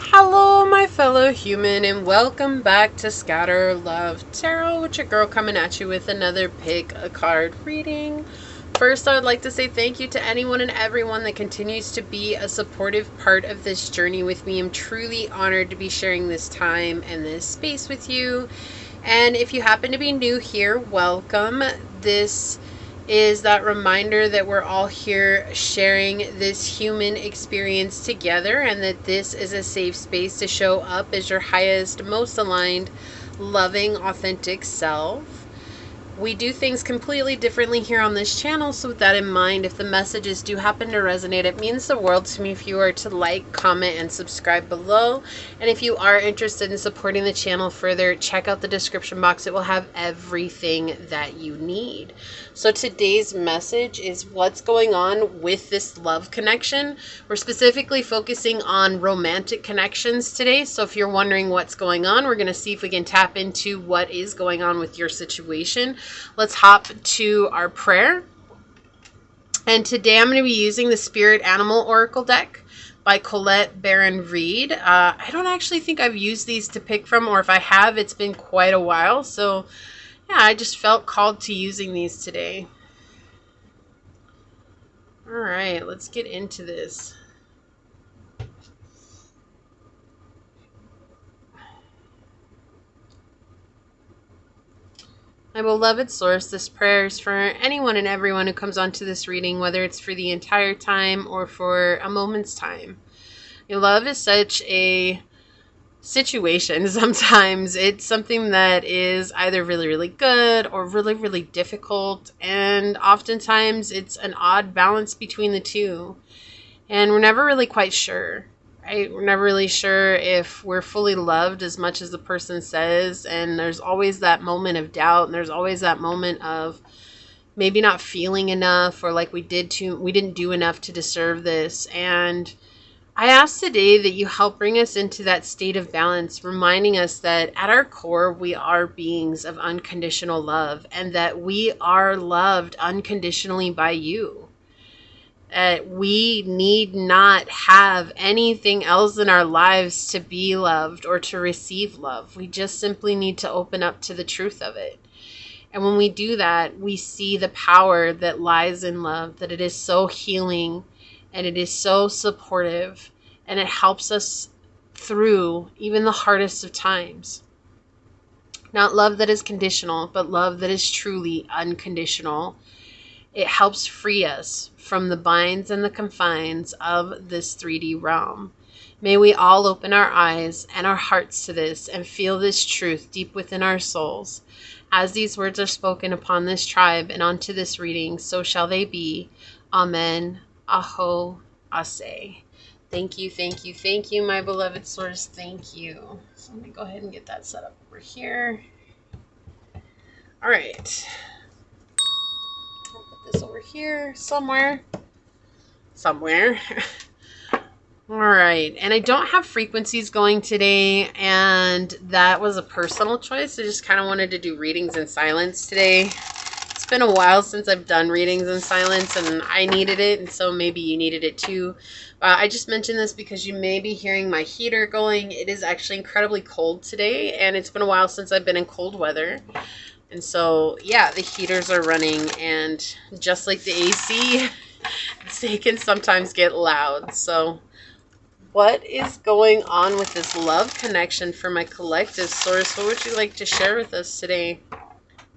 Hello, my fellow human, and welcome back to Scatter Love Tarot with your girl coming at you with another pick a card reading. First, I would like to say thank you to anyone and everyone that continues to be a supportive part of this journey with me. I'm truly honored to be sharing this time and this space with you. And if you happen to be new here, welcome. This is that reminder that we're all here sharing this human experience together, and that this is a safe space to show up as your highest, most aligned, loving, authentic self. We do things completely differently here on this channel, so with that in mind, if the messages do happen to resonate, it means the world to me if you are to like, comment, and subscribe below. And if you are interested in supporting the channel further, check out the description box. It will have everything that you need. So today's message is what's going on with this love connection. We're specifically focusing on romantic connections today. So if you're wondering what's going on, we're going to see if we can tap into what is going on with your situation. Let's hop to our prayer. And today I'm going to be using the Spirit Animal Oracle deck by Colette Baron Reed. I don't actually think I've used these to pick from, or if I have, it's been quite a while. So yeah, I just felt called to using these today. All right, let's get into this. My beloved source, this prayer is for anyone and everyone who comes onto this reading, whether it's for the entire time or for a moment's time. Your love is such a situation. Sometimes it's something that is either really, really good or really, really difficult. And oftentimes it's an odd balance between the two. And we're never really quite sure. Right? We're never really sure if we're fully loved as much as the person says, and there's always that moment of doubt, and there's always that moment of maybe not feeling enough, or like we didn't do enough to deserve this. And I ask today that you help bring us into that state of balance, reminding us that at our core we are beings of unconditional love, and that we are loved unconditionally by you. We need not have anything else in our lives to be loved or to receive love. We just simply need to open up to the truth of it. And when we do that, we see the power that lies in love, that it is so healing and it is so supportive, and it helps us through even the hardest of times. Not love that is conditional, but love that is truly unconditional. It helps free us from the binds and the confines of this 3D realm. May we all open our eyes and our hearts to this and feel this truth deep within our souls. As these words are spoken upon this tribe and onto this reading, so shall they be. Amen. Aho. Ase. Thank you, thank you, thank you, my beloved source. Thank you. So let me go ahead and get that set up over here. All right. This over here somewhere. All right, and I don't have frequencies going today, and that was a personal choice. I just kind of wanted to do readings in silence today. It's been a while since I've done readings in silence, and I needed it, and so maybe you needed it too. I just mentioned this because you may be hearing my heater going. It is actually incredibly cold today, and it's been a while since I've been in cold weather. And so, yeah, the heaters are running, and just like the AC, they can sometimes get loud. So what is going on with this love connection for my collective source? What would you like to share with us today?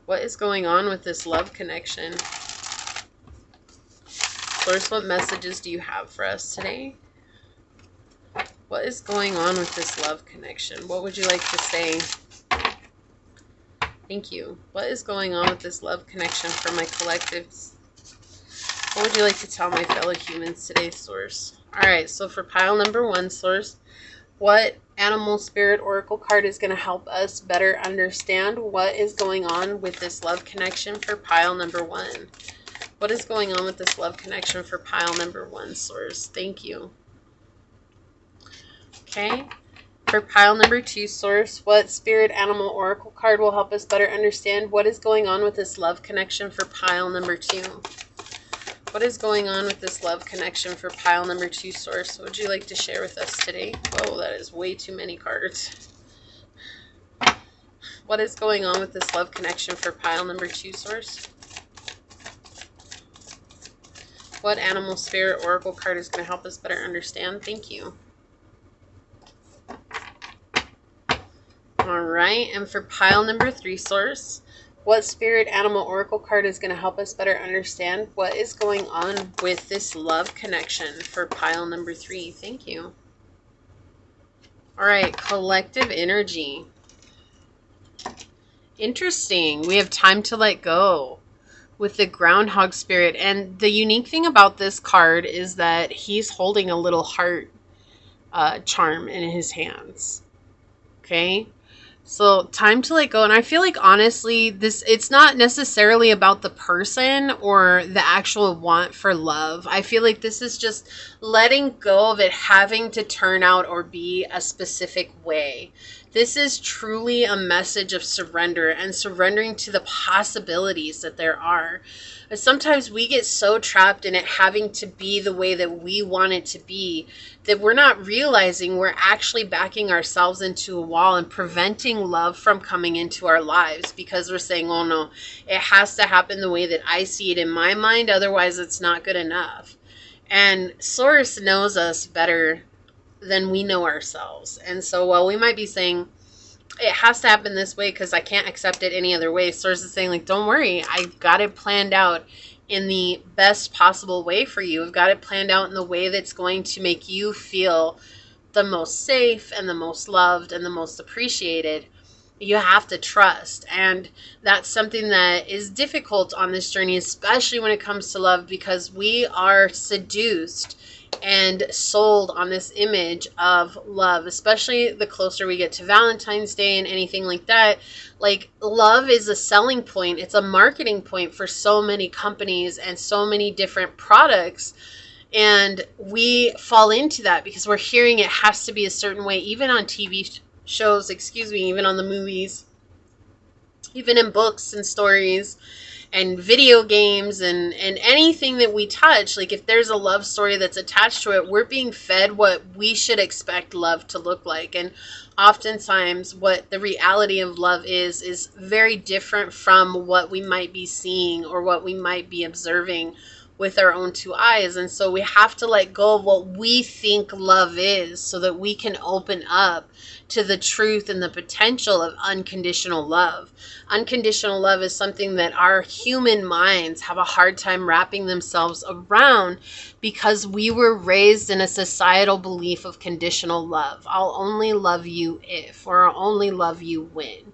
What is going on with this love connection? Source, what messages do you have for us today? What is going on with this love connection? What would you like to say? Thank you. What is going on with this love connection for my collectives? What would you like to tell my fellow humans today, source? All right, so for pile number 1, source, what animal spirit oracle card is going to help us better understand what is going on with this love connection for pile number 1? What is going on with this love connection for pile number 1, source? Thank you. Okay. For pile number 2, source, what spirit animal oracle card will help us better understand what is going on with this love connection for pile number 2? What is going on with this love connection for pile number 2, Source? What would you like to share with us today? Whoa, that is way too many cards. What is going on with this love connection for pile number 2, Source? What animal, spirit, oracle card is going to help us better understand? Thank you. All right, and for pile number 3, Source, what spirit, animal, oracle card is going to help us better understand what is going on with this love connection for pile number 3? Thank you. All right, collective energy. Interesting. We have time to let go with the groundhog spirit. And the unique thing about this card is that he's holding a little heart charm in his hands. Okay. So time to let go. And I feel like, honestly, it's not necessarily about the person or the actual want for love. I feel like this is just letting go of it having to turn out or be a specific way. This is truly a message of surrender and surrendering to the possibilities that there are. But sometimes we get so trapped in it having to be the way that we want it to be that we're not realizing we're actually backing ourselves into a wall and preventing love from coming into our lives because we're saying, oh no, it has to happen the way that I see it in my mind, otherwise it's not good enough. And Source knows us better than we know ourselves. And so while we might be saying it has to happen this way because I can't accept it any other way, Source is saying, like, don't worry, I've got it planned out in the best possible way for you. I've got it planned out in the way that's going to make you feel the most safe and the most loved and the most appreciated. You have to trust. And that's something that is difficult on this journey, especially when it comes to love, because we are seduced and sold on this image of love, especially the closer we get to Valentine's Day and anything like that. Like, love is a selling point. It's a marketing point for so many companies and so many different products. And we fall into that because we're hearing it has to be a certain way, even on TV shows, even on the movies, even in books and stories and video games and anything that we touch. Like, if there's a love story that's attached to it, we're being fed what we should expect love to look like. And oftentimes what the reality of love is very different from what we might be seeing or what we might be observing with our own 2 eyes. And so we have to let go of what we think love is so that we can open up to the truth and the potential of unconditional love. Unconditional love is something that our human minds have a hard time wrapping themselves around because we were raised in a societal belief of conditional love. I'll only love you if, or I'll only love you when.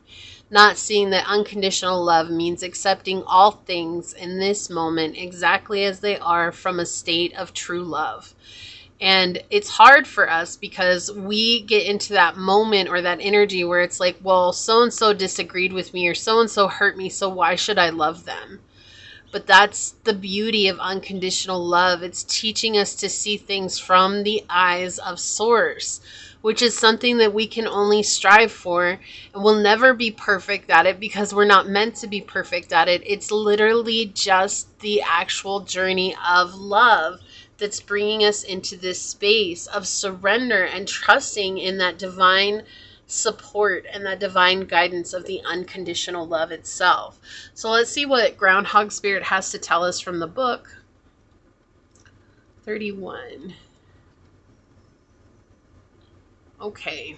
Not seeing that unconditional love means accepting all things in this moment exactly as they are from a state of true love. And it's hard for us because we get into that moment or that energy where it's like, well, so-and-so disagreed with me or so-and-so hurt me, so why should I love them? But that's the beauty of unconditional love. It's teaching us to see things from the eyes of Source, which is something that we can only strive for, and we'll never be perfect at it because we're not meant to be perfect at it. It's literally just the actual journey of love that's bringing us into this space of surrender and trusting in that divine support and that divine guidance of the unconditional love itself. So let's see what Groundhog Spirit has to tell us from the book. 31. Okay.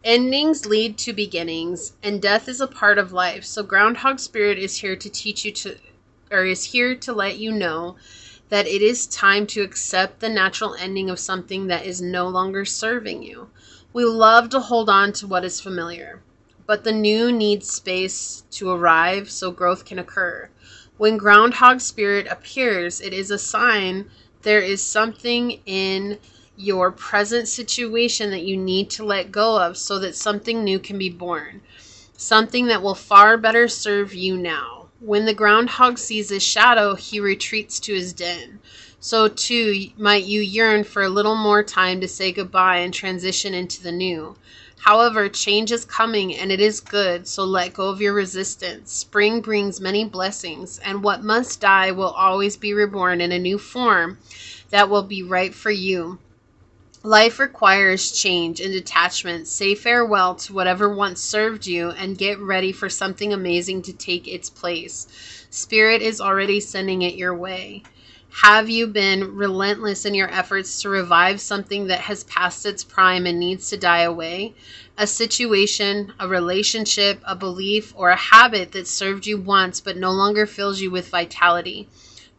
Endings lead to beginnings, and death is a part of life. So Groundhog Spirit is here to teach you is here to let you know that it is time to accept the natural ending of something that is no longer serving you. We love to hold on to what is familiar, but the new needs space to arrive so growth can occur. When Groundhog Spirit appears, it is a sign there is something in your present situation that you need to let go of so that something new can be born. Something that will far better serve you now. When the groundhog sees his shadow, he retreats to his den. So too might you yearn for a little more time to say goodbye and transition into the new. However, change is coming and it is good, so let go of your resistance. Spring brings many blessings, and what must die will always be reborn in a new form that will be right for you. Life requires change and detachment. Say farewell to whatever once served you and get ready for something amazing to take its place. Spirit is already sending it your way. Have you been relentless in your efforts to revive something that has passed its prime and needs to die away? A situation, a relationship, a belief, or a habit that served you once but no longer fills you with vitality.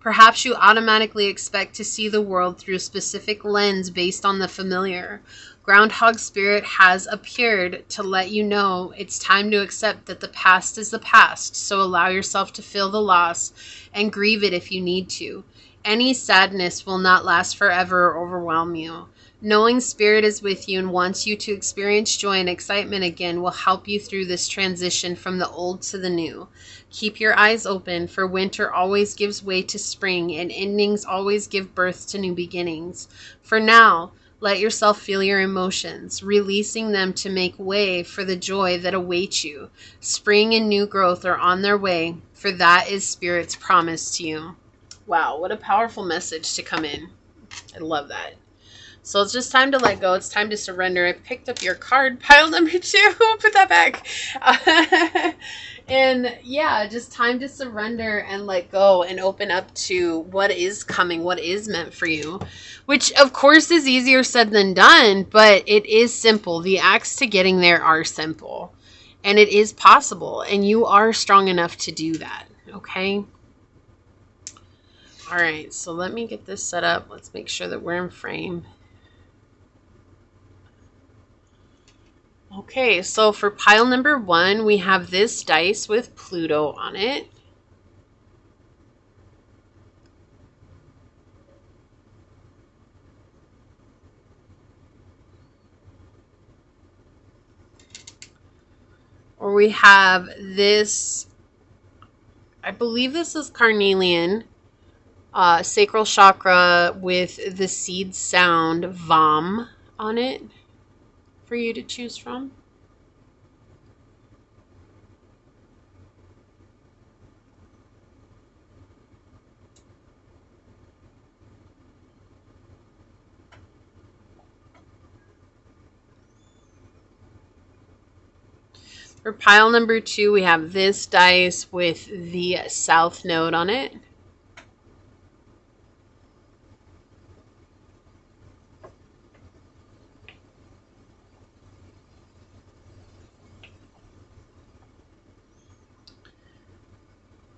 Perhaps you automatically expect to see the world through a specific lens based on the familiar. Groundhog Spirit has appeared to let you know it's time to accept that the past is the past, so allow yourself to feel the loss and grieve it if you need to. Any sadness will not last forever or overwhelm you. Knowing Spirit is with you and wants you to experience joy and excitement again will help you through this transition from the old to the new. Keep your eyes open, for winter always gives way to spring, and endings always give birth to new beginnings. For now, let yourself feel your emotions, releasing them to make way for the joy that awaits you. Spring and new growth are on their way, for that is Spirit's promise to you. Wow, what a powerful message to come in. I love that. So it's just time to let go. It's time to surrender. I picked up your card, pile number 2. Put that back. And yeah, just time to surrender and let go and open up to what is coming, what is meant for you. Which, of course, is easier said than done, but it is simple. The acts to getting there are simple. And it is possible. And you are strong enough to do that. Okay? All right, so let me get this set up. Let's make sure that we're in frame. Okay, so for pile number 1, we have this dice with Pluto on it. Or we have this, I believe this is carnelian, sacral chakra with the seed sound VAM on it for you to choose from. For pile number 2, we have this dice with the South node on it.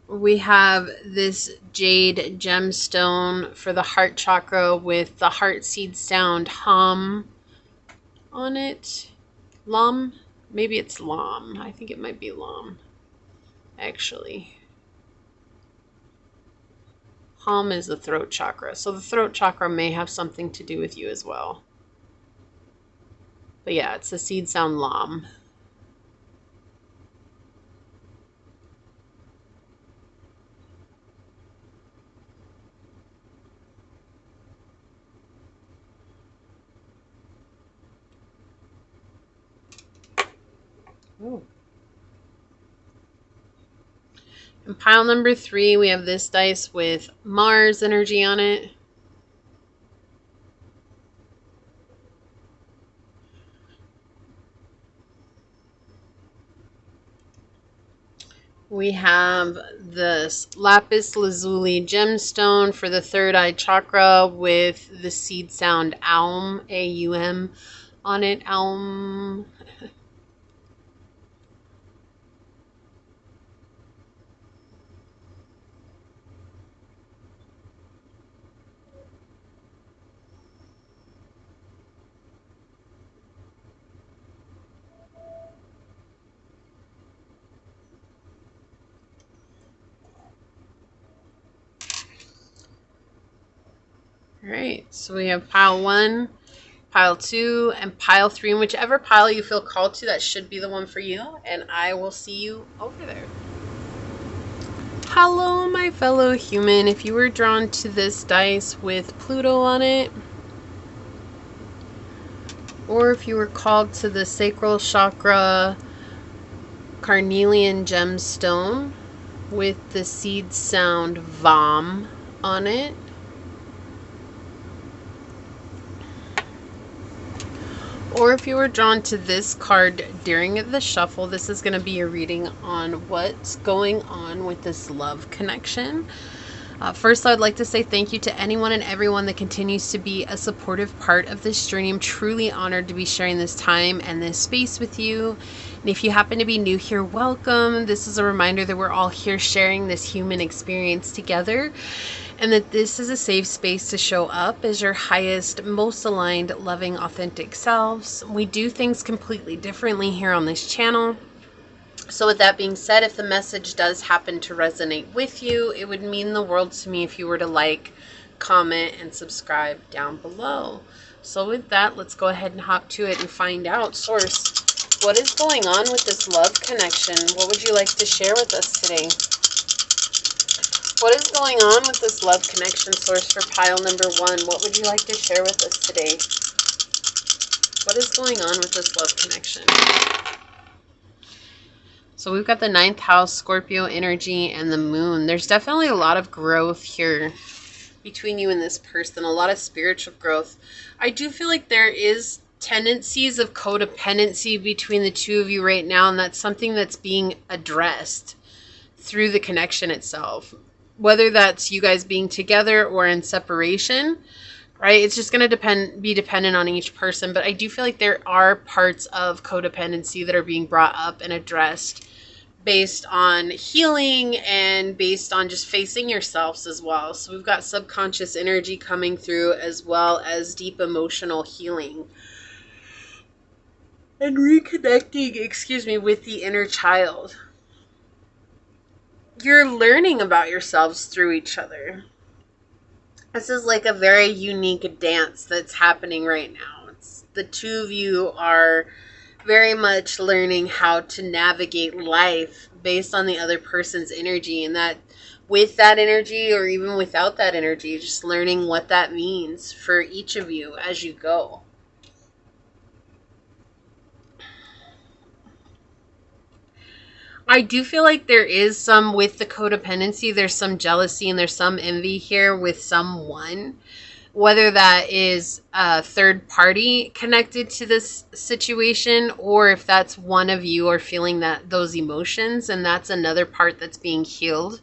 We have this jade gemstone for the heart chakra with the heart seed sound hum on it. Lam? Maybe it's lam. I think it might be lam, actually. Hum is the throat chakra. So the throat chakra may have something to do with you as well. But yeah, it's the seed sound lam. Ooh. And pile number 3, we have this dice with Mars energy on it. We have this lapis lazuli gemstone for the third eye chakra with the seed sound Aum, A-U-M on it. Aum. All right, so we have pile 1, pile 2, and pile 3. And whichever pile you feel called to, that should be the one for you. And I will see you over there. Hello, my fellow human. If you were drawn to this dice with Pluto on it, Or if you were called to the sacral chakra carnelian gemstone with the seed sound VOM on it. Or if you were drawn to this card during the shuffle, this is going to be a reading on what's going on with this love connection. First, I'd like to say thank you to anyone and everyone that continues to be a supportive part of this journey. I'm truly honored to be sharing this time and this space with you. And if you happen to be new here, welcome. This is a reminder that we're all here sharing this human experience together, and that this is a safe space to show up as your highest, most aligned, loving, authentic selves. We do things completely differently here on this channel. So with that being said, if the message does happen to resonate with you, it would mean the world to me if you were to like, comment, and subscribe down below. So with that, let's go ahead and hop to it and find out. Source, what is going on with this love connection? What would you like to share with us today? What is going on with this love connection, Source, for pile number 1? What would you like to share with us today? What is going on with this love connection? So we've got the 9th house, Scorpio energy, and the moon. There's definitely a lot of growth here between you and this person, a lot of spiritual growth. I do feel like there is tendencies of codependency between the two of you right now, and that's something that's being addressed through the connection itself. Whether that's you guys being together or in separation, right? It's just going to be dependent on each person. But I do feel like there are parts of codependency that are being brought up and addressed based on healing and based on just facing yourselves as well. So we've got subconscious energy coming through, as well as deep emotional healing and reconnecting, with the inner child. You're learning about yourselves through each other. This is like a very unique dance that's happening right now. The two of you are very much learning how to navigate life based on the other person's energy, and that with that energy or even without that energy, just learning what that means for each of you as you go. I do feel like there is some, with the codependency, there's some jealousy and there's some envy here with someone. Whether that is a third party connected to this situation, or if that's one of you are feeling those emotions, and that's another part that's being healed.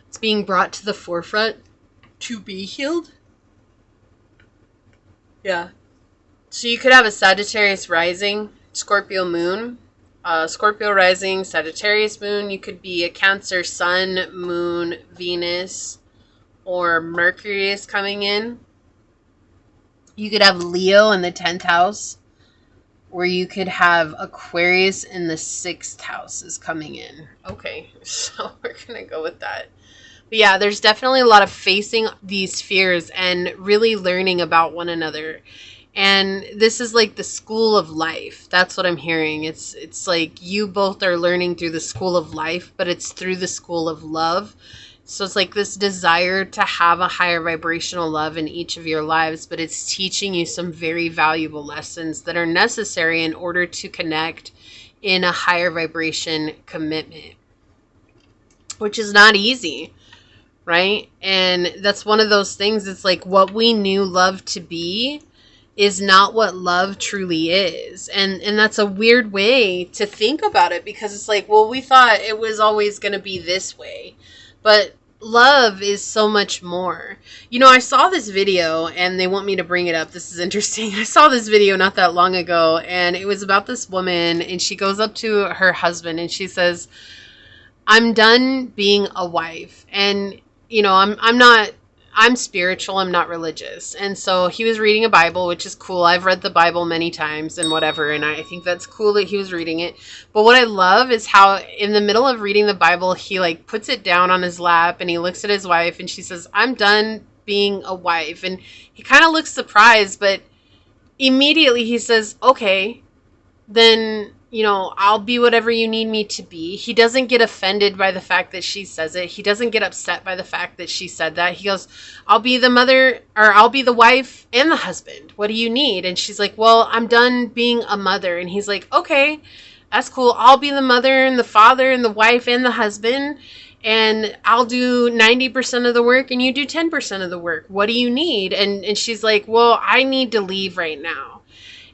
It's being brought to the forefront to be healed. Yeah. So you could have a Sagittarius rising, Scorpio moon. Scorpio rising, Sagittarius moon. You could be a Cancer sun, moon, Venus, or Mercury is coming in. You could have Leo in the 10th house, or you could have Aquarius in the 6th house is coming in. Okay, so we're going to go with that. But yeah, there's definitely a lot of facing these fears and really learning about one another. And this is like the school of life. That's what I'm hearing. It's like you both are learning through the school of life, but it's through the school of love. So it's like this desire to have a higher vibrational love in each of your lives, but it's teaching you some very valuable lessons that are necessary in order to connect in a higher vibration commitment, which is not easy, right? And that's one of those things. It's like what we knew love to be is not what love truly is. And that's a weird way to think about it, because it's like, well, we thought it was always going to be this way. But love is so much more. You know, I saw this video and they want me to bring it up. This is interesting. I saw this video not that long ago, and it was about this woman, and she goes up to her husband and she says, I'm done being a wife. And, you know, I'm spiritual, I'm not religious. And so he was reading a Bible, which is cool. I've read the Bible many times and whatever, and I think that's cool that he was reading it. But what I love is how in the middle of reading the Bible, he like puts it down on his lap and he looks at his wife and she says, I'm done being a wife. And he kind of looks surprised, but immediately he says, okay, then I'll be whatever you need me to be. He doesn't get offended by the fact that she says it. He doesn't get upset by the fact that she said that. He goes, I'll be the mother, or I'll be the wife and the husband. What do you need? And she's like, well, I'm done being a mother. And he's like, okay, that's cool. I'll be the mother and the father and the wife and the husband. And I'll do 90% of the work and you do 10% of the work. What do you need? And she's like, well, I need to leave right now.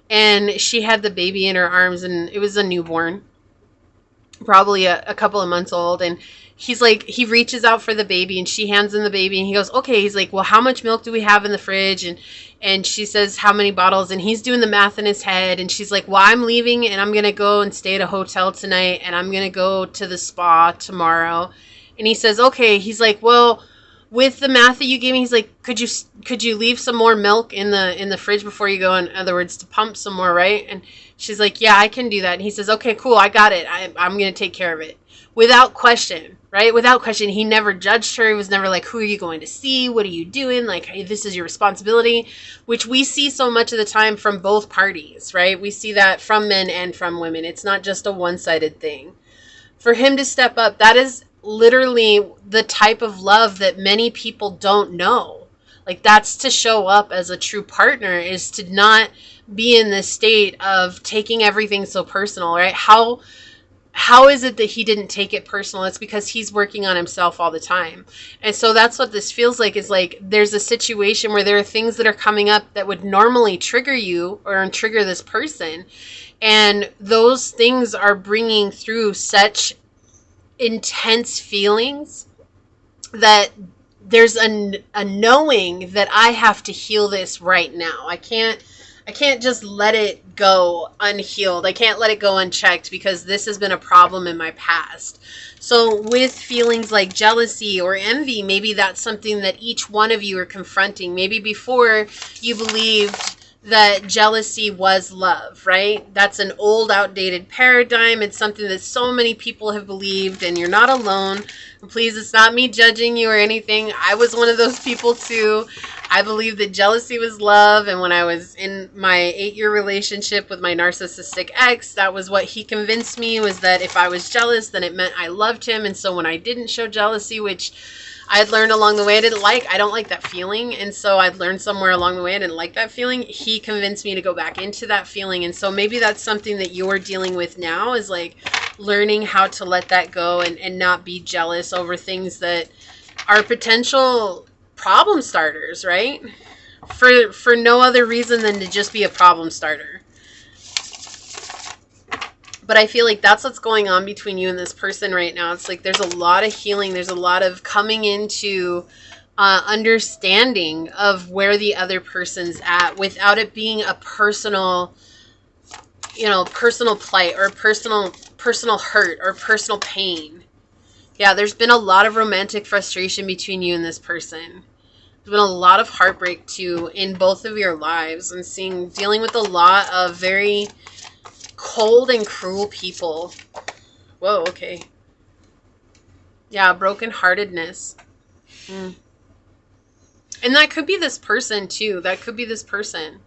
And she had the baby in her arms, and it was a newborn, probably a couple of months old. And he's like, he reaches out for the baby, and she hands him the baby, and he goes, okay. He's like, well, how much milk do we have in the fridge? And she says, how many bottles? And he's doing the math in his head. And she's like, well, I'm leaving, and I'm going to go and stay at a hotel tonight, and I'm going to go to the spa tomorrow. And he says, okay. He's like, well, with the math that you gave me, he's like, could you leave some more milk in the fridge before you go? In other words, to pump some more, right? And she's like, yeah, I can do that. And he says, okay, cool, I got it. I'm going to take care of it. Without question, right? Without question. He never judged her. He was never like, who are you going to see? What are you doing? Like, hey, this is your responsibility, which we see so much of the time from both parties, right? We see that from men and from women. It's not just a one-sided thing. For him to step up, that is literally the type of love that many people don't know. Like, that's to show up as a true partner, is to not be in this state of taking everything so personal, right? How is it that he didn't take it personal? It's because he's working on himself all the time. And so that's what this feels like, is like there's a situation where there are things that are coming up that would normally trigger you or trigger this person. And those things are bringing through such intense feelings that there's a knowing that I have to heal this right now. I can't just let it go unhealed. I can't let it go unchecked, because this has been a problem in my past. So with feelings like jealousy or envy, maybe that's something that each one of you are confronting. Maybe before you believed that jealousy was love, right? That's an old, outdated paradigm. It's something that so many people have believed, and you're not alone. Please, it's not me judging you or anything. I was one of those people too. I believed that jealousy was love, and when I was in my 8-year relationship with my narcissistic ex, that was what he convinced me, was that if I was jealous, then it meant I loved him. And so when I didn't show jealousy, which I had learned along the way I don't like that feeling. And so I'd learned somewhere along the way I didn't like that feeling. He convinced me to go back into that feeling. And so maybe that's something that you're dealing with now, is like learning how to let that go and not be jealous over things that are potential problem starters, right? For no other reason than to just be a problem starter. But I feel like that's what's going on between you and this person right now. It's like there's a lot of healing. There's a lot of coming into understanding of where the other person's at, without it being a personal, personal plight or personal hurt or personal pain. Yeah, there's been a lot of romantic frustration between you and this person. There's been a lot of heartbreak too in both of your lives, and dealing with a lot of very cold and cruel people. Whoa, okay. Yeah, brokenheartedness. And that could be this person too. That could be this person.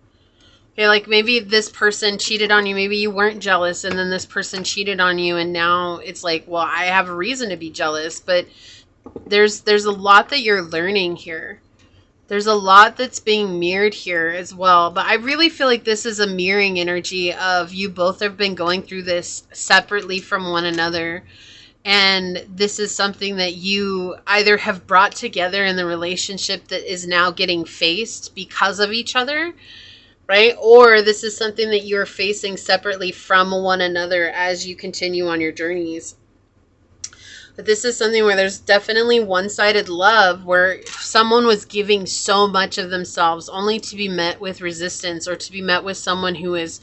Okay, like maybe this person cheated on you. Maybe you weren't jealous, and then this person cheated on you, and now it's like, well, I have a reason to be jealous. But there's a lot that you're learning here. There's a lot that's being mirrored here as well. But I really feel like this is a mirroring energy of you both have been going through this separately from one another. And this is something that you either have brought together in the relationship that is now getting faced because of each other, right? Or this is something that you're facing separately from one another as you continue on your journeys. But this is something where there's definitely one-sided love, where someone was giving so much of themselves only to be met with resistance, or to be met with someone who is,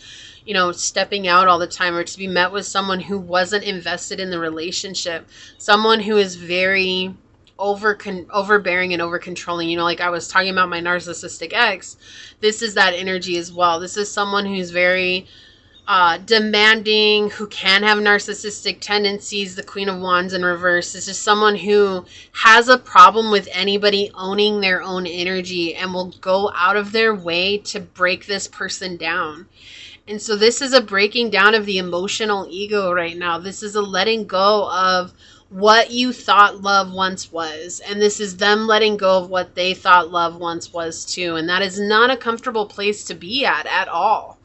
stepping out all the time, or to be met with someone who wasn't invested in the relationship. Someone who is very overbearing and over-controlling. Like I was talking about my narcissistic ex. This is that energy as well. This is someone who's very demanding, who can have narcissistic tendencies, the Queen of Wands in reverse. This is someone who has a problem with anybody owning their own energy and will go out of their way to break this person down. And so this is a breaking down of the emotional ego right now. This is a letting go of what you thought love once was. And this is them letting go of what they thought love once was too. And that is not a comfortable place to be at all.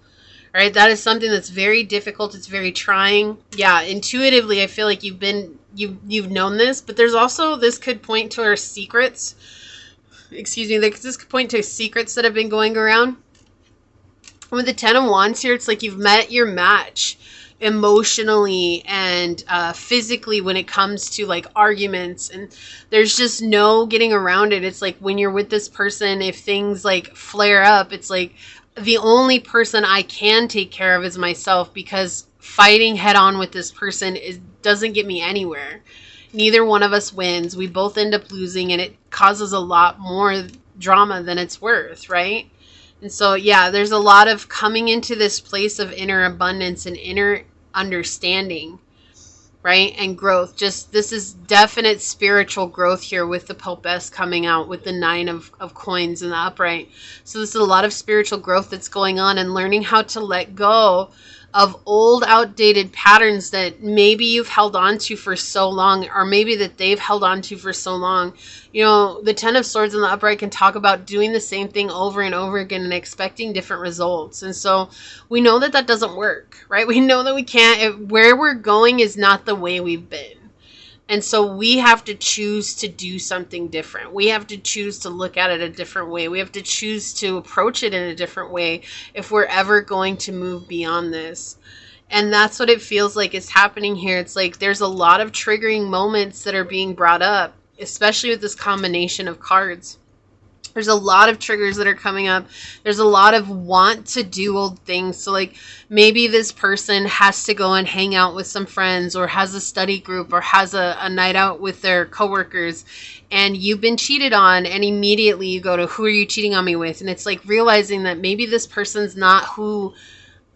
All right, that is something that's very difficult. It's very trying. Yeah, intuitively, I feel like you've known this, but there's also, this could point to our secrets. Excuse me, this could point to secrets that have been going around. With the Ten of Wands here, it's like you've met your match emotionally and physically when it comes to like arguments, and there's just no getting around it. It's like when you're with this person, if things like flare up, it's like the only person I can take care of is myself, because fighting head on with this person doesn't get me anywhere. Neither one of us wins. We both end up losing, and it causes a lot more drama than it's worth, right? And so, yeah, there's a lot of coming into this place of inner abundance and inner understanding, right? And growth. Just, this is definite spiritual growth here with the Popess coming out with the 9 of coins in the upright. So this is a lot of spiritual growth that's going on, and learning how to let go of old outdated patterns that maybe you've held on to for so long, or maybe that they've held on to for so long. You know, the 10 of Swords in the upright can talk about doing the same thing over and over again and expecting different results. And so we know that that doesn't work, right? We know that we can't. Where we're going is not the way we've been. And so we have to choose to do something different. We have to choose to look at it a different way. We have to choose to approach it in a different way if we're ever going to move beyond this. And that's what it feels like is happening here. It's like there's a lot of triggering moments that are being brought up, especially with this combination of cards. There's a lot of triggers that are coming up. There's a lot of want to do old things. So like maybe this person has to go and hang out with some friends, or has a study group, or has a night out with their coworkers, and you've been cheated on, and immediately you go to, who are you cheating on me with? And it's like realizing that maybe this person's not who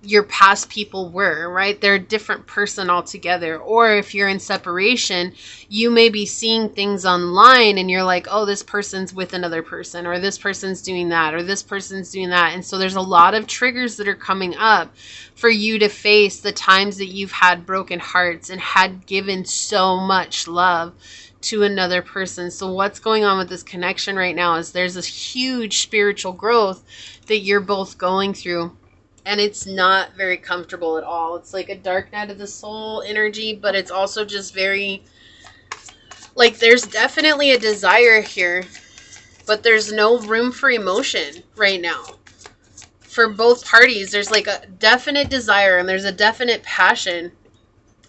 your past people were, right? They're a different person altogether. Or if you're in separation, you may be seeing things online and you're like, oh, this person's with another person, or this person's doing that, or this person's doing that. And so there's a lot of triggers that are coming up for you to face the times that you've had broken hearts and had given so much love to another person. So what's going on with this connection right now is there's this huge spiritual growth that you're both going through. And it's not very comfortable at all. It's like a dark night of the soul energy, but it's also just very, like, there's definitely a desire here, but there's no room for emotion right now. For both parties, there's like a definite desire and there's a definite passion,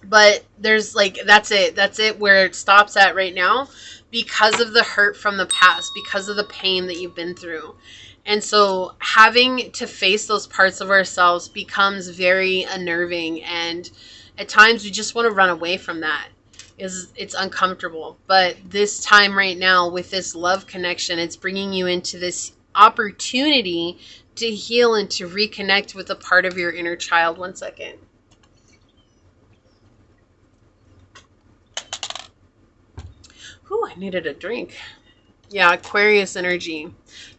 but there's like, that's it where it stops at right now, because of the hurt from the past, because of the pain that you've been through. And so having to face those parts of ourselves becomes very unnerving. And at times we just want to run away from that. It's uncomfortable. But this time right now with this love connection, it's bringing you into this opportunity to heal and to reconnect with a part of your inner child. One second. Whew, I needed a drink. Yeah, Aquarius energy.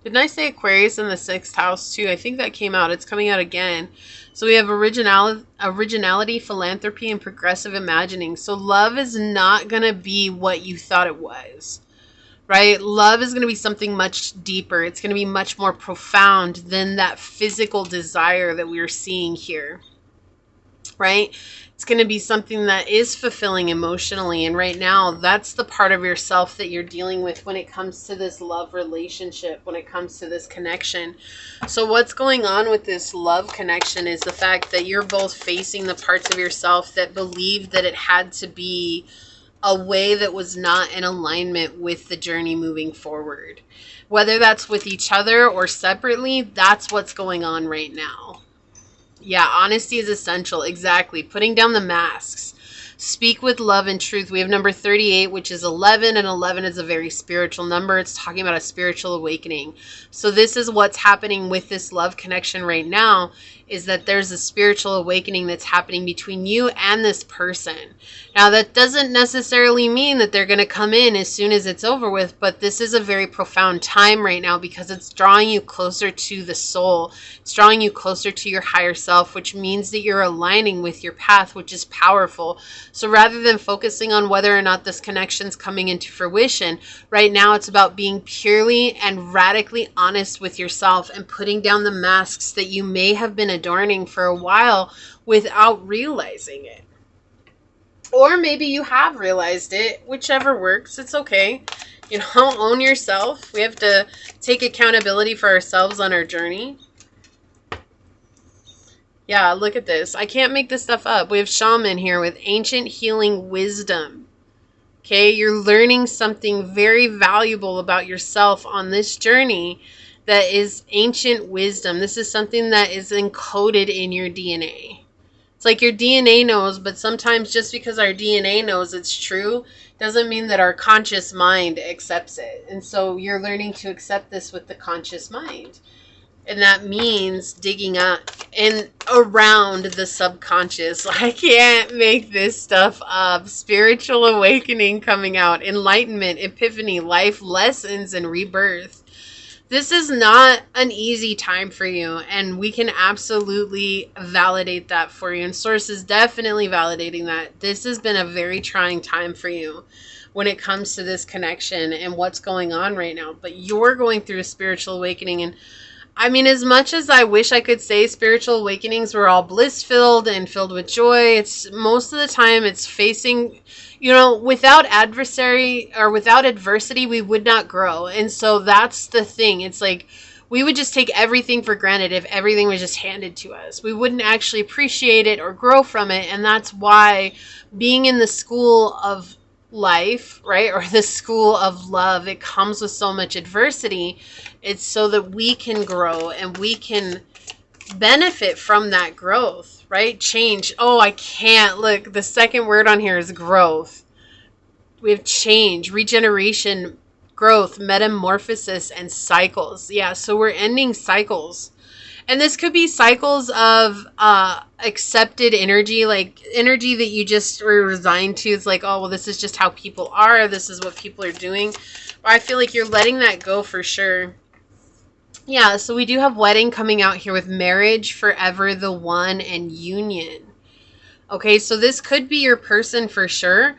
Didn't I say Aquarius in the 6th house too? I think that came out. It's coming out again. So we have originality, philanthropy, and progressive imagining. So love is not going to be what you thought it was, right? Love is going to be something much deeper. It's going to be much more profound than that physical desire that we're seeing here, right? It's going to be something that is fulfilling emotionally. And right now, that's the part of yourself that you're dealing with when it comes to this love relationship, when it comes to this connection. So what's going on with this love connection is the fact that you're both facing the parts of yourself that believed that it had to be a way that was not in alignment with the journey moving forward. Whether that's with each other or separately, that's what's going on right now. Yeah, honesty is essential. Exactly. Putting down the masks. Speak with love and truth. We have number 38, which is 11, and 11 is a very spiritual number. It's talking about a spiritual awakening. So this is what's happening with this love connection right now, is that there's a spiritual awakening that's happening between you and this person. Now, that doesn't necessarily mean that they're going to come in as soon as it's over with, but this is a very profound time right now because it's drawing you closer to the soul. It's drawing you closer to your higher self, which means that you're aligning with your path, which is powerful. So rather than focusing on whether or not this connection's coming into fruition, right now it's about being purely and radically honest with yourself and putting down the masks that you may have been adorning for a while without realizing it. Or maybe you have realized it, whichever works, it's okay. You know, own yourself. We have to take accountability for ourselves on our journey. Yeah, look at this. I can't make this stuff up. We have shaman here with ancient healing wisdom. Okay, you're learning something very valuable about yourself on this journey that is ancient wisdom. This is something that is encoded in your DNA. It's like your DNA knows, but sometimes just because our DNA knows it's true doesn't mean that our conscious mind accepts it. And so you're learning to accept this with the conscious mind. And that means digging up and around the subconscious. I can't make this stuff up. Spiritual awakening coming out, enlightenment, epiphany, life lessons, and rebirth. This is not an easy time for you, and we can absolutely validate that for you. And Source is definitely validating that. This has been a very trying time for you when it comes to this connection and what's going on right now. But you're going through a spiritual awakening, and I mean, as much as I wish I could say spiritual awakenings were all bliss-filled and filled with joy, it's most of the time it's facing, you know, without adversary or without adversity, we would not grow. And so that's the thing. It's like we would just take everything for granted if everything was just handed to us. We wouldn't actually appreciate it or grow from it. And that's why being in the school of life, right, or the school of love, it comes with so much adversity. It's so that we can grow and we can benefit from that growth, right? Change. Oh, I can't. Look, the second word on here is growth. We have change, regeneration, growth, metamorphosis, and cycles. Yeah, so we're ending cycles. And this could be cycles of accepted energy, like energy that you just were resigned to. It's like, oh, well, this is just how people are. This is what people are doing. I feel like you're letting that go for sure. Yeah, so we do have wedding coming out here with marriage, forever the one, and union. Okay, so this could be your person for sure.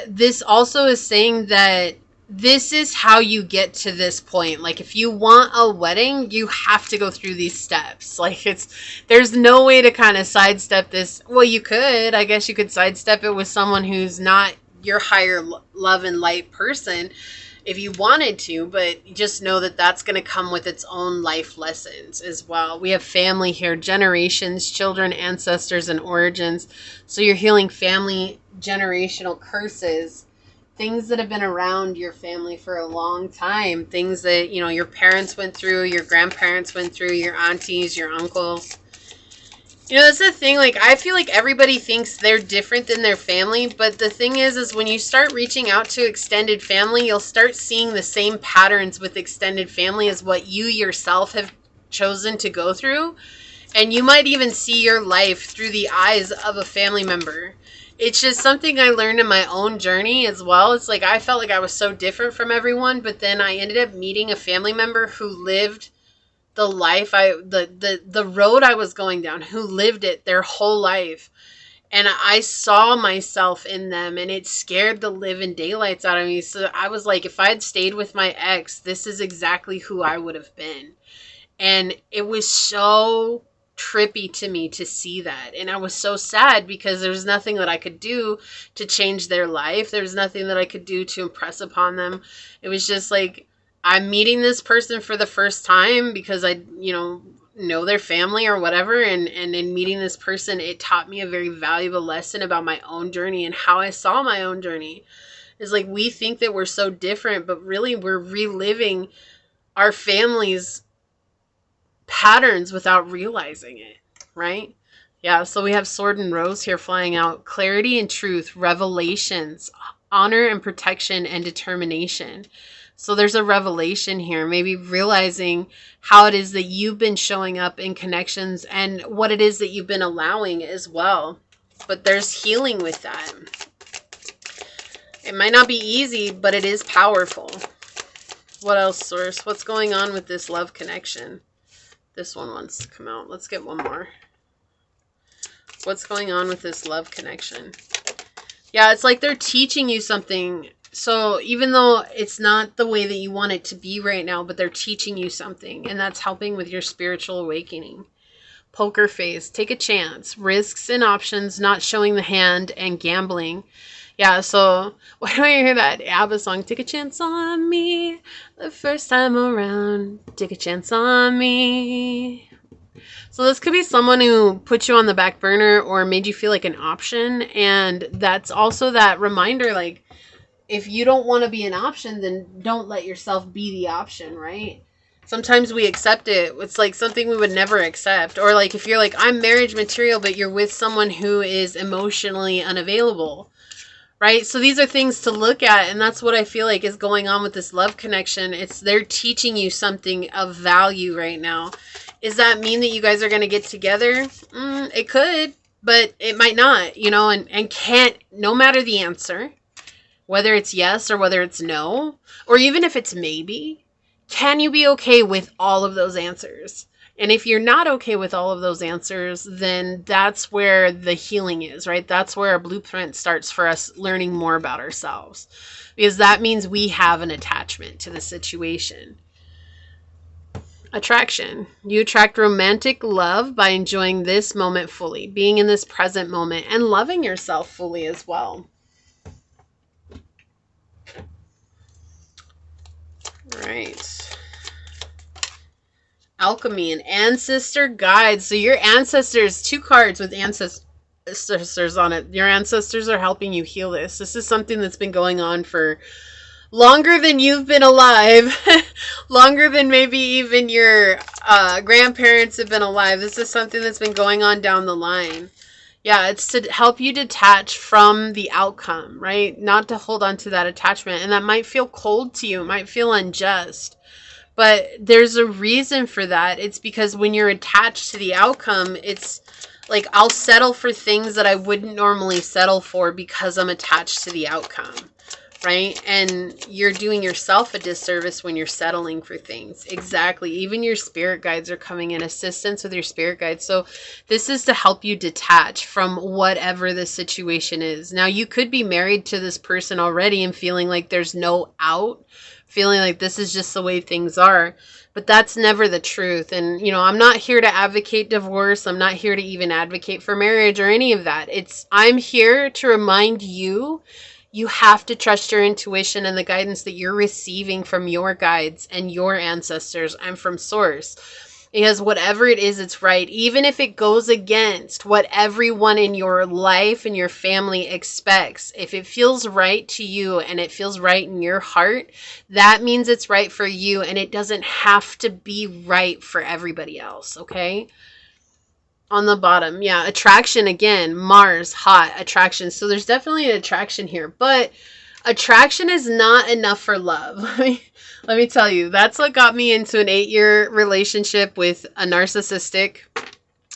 This also is saying that this is how you get to this point. Like, if you want a wedding, you have to go through these steps. Like, there's no way to kind of sidestep this. Well, you could. I guess you could sidestep it with someone who's not your higher love and light person if you wanted to, but just know that that's going to come with its own life lessons as well. We have family here, generations, children, ancestors, and origins. So you're healing family generational curses, things that have been around your family for a long time, things that, you know, your parents went through, your grandparents went through, your aunties, your uncles. You know, that's the thing. Like, I feel like everybody thinks they're different than their family. But the thing is when you start reaching out to extended family, you'll start seeing the same patterns with extended family as what you yourself have chosen to go through. And you might even see your life through the eyes of a family member. It's just something I learned in my own journey as well. It's like I felt like I was so different from everyone. But then I ended up meeting a family member who lived the life the road I was going down, who lived it their whole life. And I saw myself in them, and it scared the living daylights out of me. So I was like, if I had stayed with my ex, this is exactly who I would have been. And it was so trippy to me to see that. And I was so sad because there was nothing that I could do to change their life. There was nothing that I could do to impress upon them. It was just like, I'm meeting this person for the first time because I, know their family or whatever. And in meeting this person, it taught me a very valuable lesson about my own journey and how I saw my own journey. It's like, we think that we're so different, but really we're reliving our family's patterns without realizing it, right? Yeah, so we have sword and rose here flying out. Clarity and truth, revelations, honor and protection, and determination. So there's a revelation here, maybe realizing how it is that you've been showing up in connections and what it is that you've been allowing as well. But there's healing with that. It might not be easy, but it is powerful. What else, Source? What's going on with this love connection? This one wants to come out. Let's get one more. What's going on with this love connection? Yeah, it's like they're teaching you something. So even though it's not the way that you want it to be right now, but they're teaching you something, and that's helping with your spiritual awakening. Poker face, take a chance, risks and options, not showing the hand, and gambling. Yeah, so why do I hear that ABBA song? Take a chance on me the first time around. Take a chance on me. So this could be someone who put you on the back burner or made you feel like an option. And that's also that reminder, like, if you don't want to be an option, then don't let yourself be the option, right? Sometimes we accept it. It's like something we would never accept. Or like if you're like, I'm marriage material, but you're with someone who is emotionally unavailable, right? So these are things to look at. And that's what I feel like is going on with this love connection. It's they're teaching you something of value right now. Does that mean that you guys are going to get together? It could, but it might not, you know, and can't, no matter the answer, whether it's yes or whether it's no, or even if it's maybe, can you be okay with all of those answers? And if you're not okay with all of those answers, then that's where the healing is, right? That's where our blueprint starts for us learning more about ourselves, because that means we have an attachment to the situation. Attraction. You attract romantic love by enjoying this moment fully, being in this present moment, and loving yourself fully as well. All right. Alchemy and ancestor guides. So your ancestors, 2 cards with ancestors on it. Your ancestors are helping you heal this. This is something that's been going on for longer than you've been alive. Longer than maybe even your grandparents have been alive. This is something that's been going on down the line. Yeah, it's to help you detach from the outcome, right? Not to hold on to that attachment. And that might feel cold to you. It might feel unjust. But there's a reason for that. It's because when you're attached to the outcome, it's like I'll settle for things that I wouldn't normally settle for because I'm attached to the outcome, right? And you're doing yourself a disservice when you're settling for things. Exactly. Even your spirit guides are coming in, assistance with your spirit guides. So this is to help you detach from whatever the situation is. Now, you could be married to this person already and feeling like there's no out, feeling like this is just the way things are. But that's never the truth. And, you know, I'm not here to advocate divorce. I'm not here to even advocate for marriage or any of that. I'm here to remind you, you have to trust your intuition and the guidance that you're receiving from your guides and your ancestors and from source. Because whatever it is, it's right. Even if it goes against what everyone in your life and your family expects. If it feels right to you and it feels right in your heart, that means it's right for you. And it doesn't have to be right for everybody else, okay? On the bottom, yeah, attraction again, Mars, hot, attraction. So there's definitely an attraction here, but attraction is not enough for love. Let me tell you, that's what got me into an 8-year relationship with a narcissistic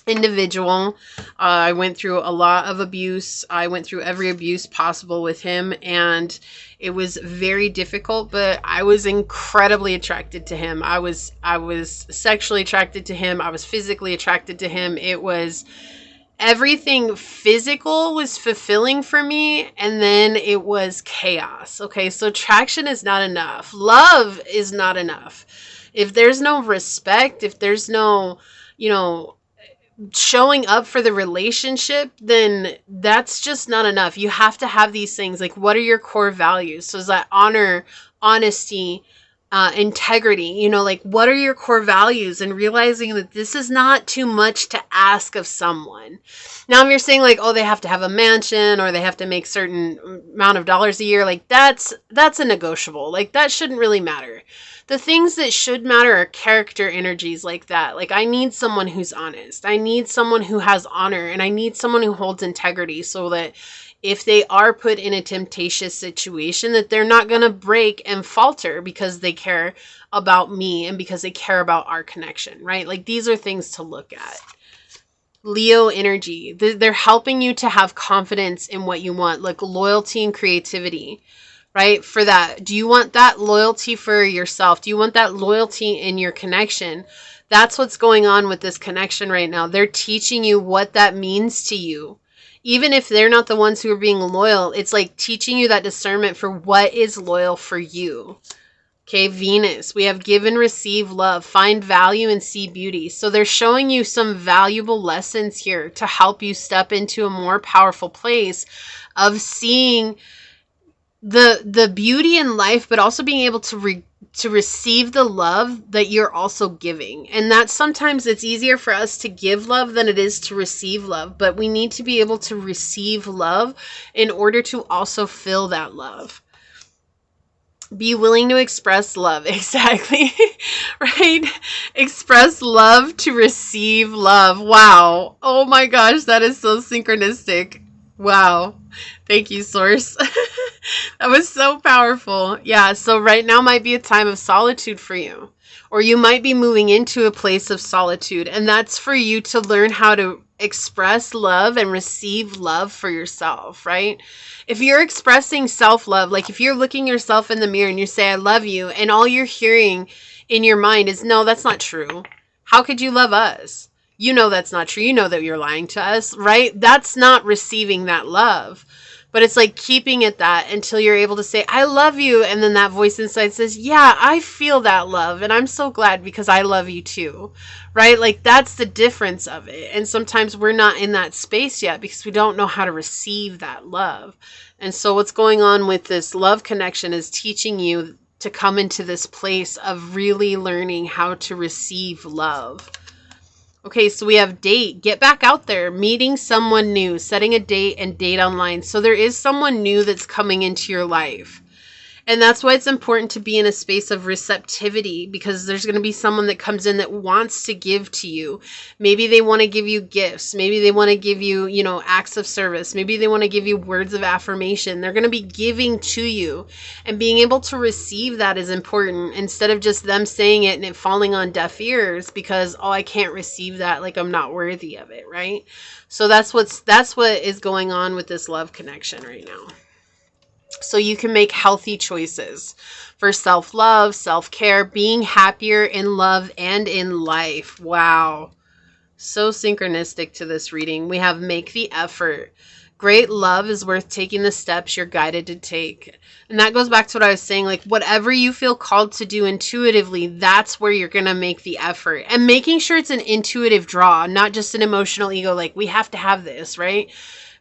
individual. I went through a lot of abuse. I went through every abuse possible with him, and it was very difficult, but I was incredibly attracted to him. I was sexually attracted to him. I was physically attracted to him. It was everything physical was fulfilling for me, and then it was chaos. Okay, so attraction is not enough. Love is not enough. If there's no respect, if there's no, showing up for the relationship, then that's just not enough. You have to have these things. Like, what are your core values? So is that honor, honesty, integrity, you know, like what are your core values, and realizing that this is not too much to ask of someone. Now, if you're saying like, oh, they have to have a mansion or they have to make certain amount of dollars a year, like that's a negotiable. Like that shouldn't really matter. The things that should matter are character energies like that. Like I need someone who's honest. I need someone who has honor, and I need someone who holds integrity, so that if they are put in a temptatious situation, that they're not going to break and falter because they care about me and because they care about our connection, right? Like these are things to look at. Leo energy, they're helping you to have confidence in what you want, like loyalty and creativity, right? For that, do you want that loyalty for yourself? Do you want that loyalty in your connection? That's what's going on with this connection right now. They're teaching you what that means to you. Even if they're not the ones who are being loyal, it's like teaching you that discernment for what is loyal for you. Okay, Venus, we have give and receive love, find value and see beauty. So they're showing you some valuable lessons here to help you step into a more powerful place of seeing the beauty in life, but also being able to receive the love that you're also giving. And that sometimes it's easier for us to give love than it is to receive love, but we need to be able to receive love in order to also feel that love. Be willing to express love. Exactly. Right? Express love to receive love. Wow. Oh my gosh, that is so synchronistic. Wow. Thank you, Source. That was so powerful. Yeah, so right now might be a time of solitude for you. Or you might be moving into a place of solitude. And that's for you to learn how to express love and receive love for yourself, right? If you're expressing self-love, like if you're looking yourself in the mirror and you say, I love you, and all you're hearing in your mind is, no, that's not true. How could you love us? You know that's not true. You know that you're lying to us, right? That's not receiving that love. But it's like keeping it that until you're able to say, I love you. And then that voice inside says, yeah, I feel that love. And I'm so glad because I love you too, right? Like that's the difference of it. And sometimes we're not in that space yet because we don't know how to receive that love. And so what's going on with this love connection is teaching you to come into this place of really learning how to receive love. Okay, so we have date, get back out there, meeting someone new, setting a date and date online. So there is someone new that's coming into your life. And that's why it's important to be in a space of receptivity, because there's going to be someone that comes in that wants to give to you. Maybe they want to give you gifts. Maybe they want to give you, you know, acts of service. Maybe they want to give you words of affirmation. They're going to be giving to you, and being able to receive that is important instead of just them saying it and it falling on deaf ears because, oh, I can't receive that. Like I'm not worthy of it. Right. So that's what is going on with this love connection right now. So you can make healthy choices for self-love, self-care, being happier in love and in life. Wow. So synchronistic to this reading. We have make the effort. Great love is worth taking the steps you're guided to take. And that goes back to what I was saying, like whatever you feel called to do intuitively, that's where you're going to make the effort. And making sure it's an intuitive draw, not just an emotional ego, like we have to have this, right?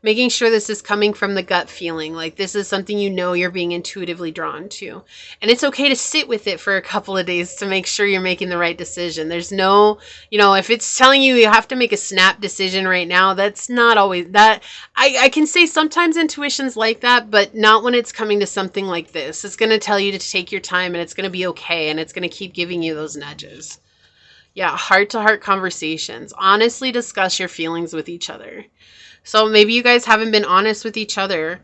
Making sure this is coming from the gut feeling, like this is something you know you're being intuitively drawn to. And it's okay to sit with it for a couple of days to make sure you're making the right decision. There's no, you know, if it's telling you have to make a snap decision right now, that's not always that. I can say sometimes intuition's like that, but not when it's coming to something like this. It's going to tell you to take your time and it's going to be okay. And it's going to keep giving you those nudges. Yeah, heart-to-heart conversations. Honestly discuss your feelings with each other. So maybe you guys haven't been honest with each other,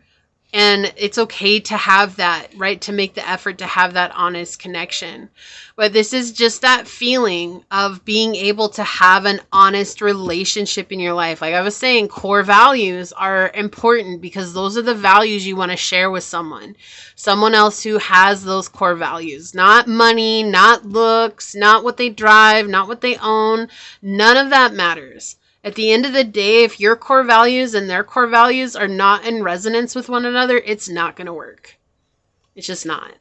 and it's okay to have that, right? To make the effort to have that honest connection. But this is just that feeling of being able to have an honest relationship in your life. Like I was saying, core values are important because those are the values you want to share with someone else who has those core values. Not money, not looks, not what they drive, not what they own. None of that matters. At the end of the day, if your core values and their core values are not in resonance with one another, it's not going to work. It's just not.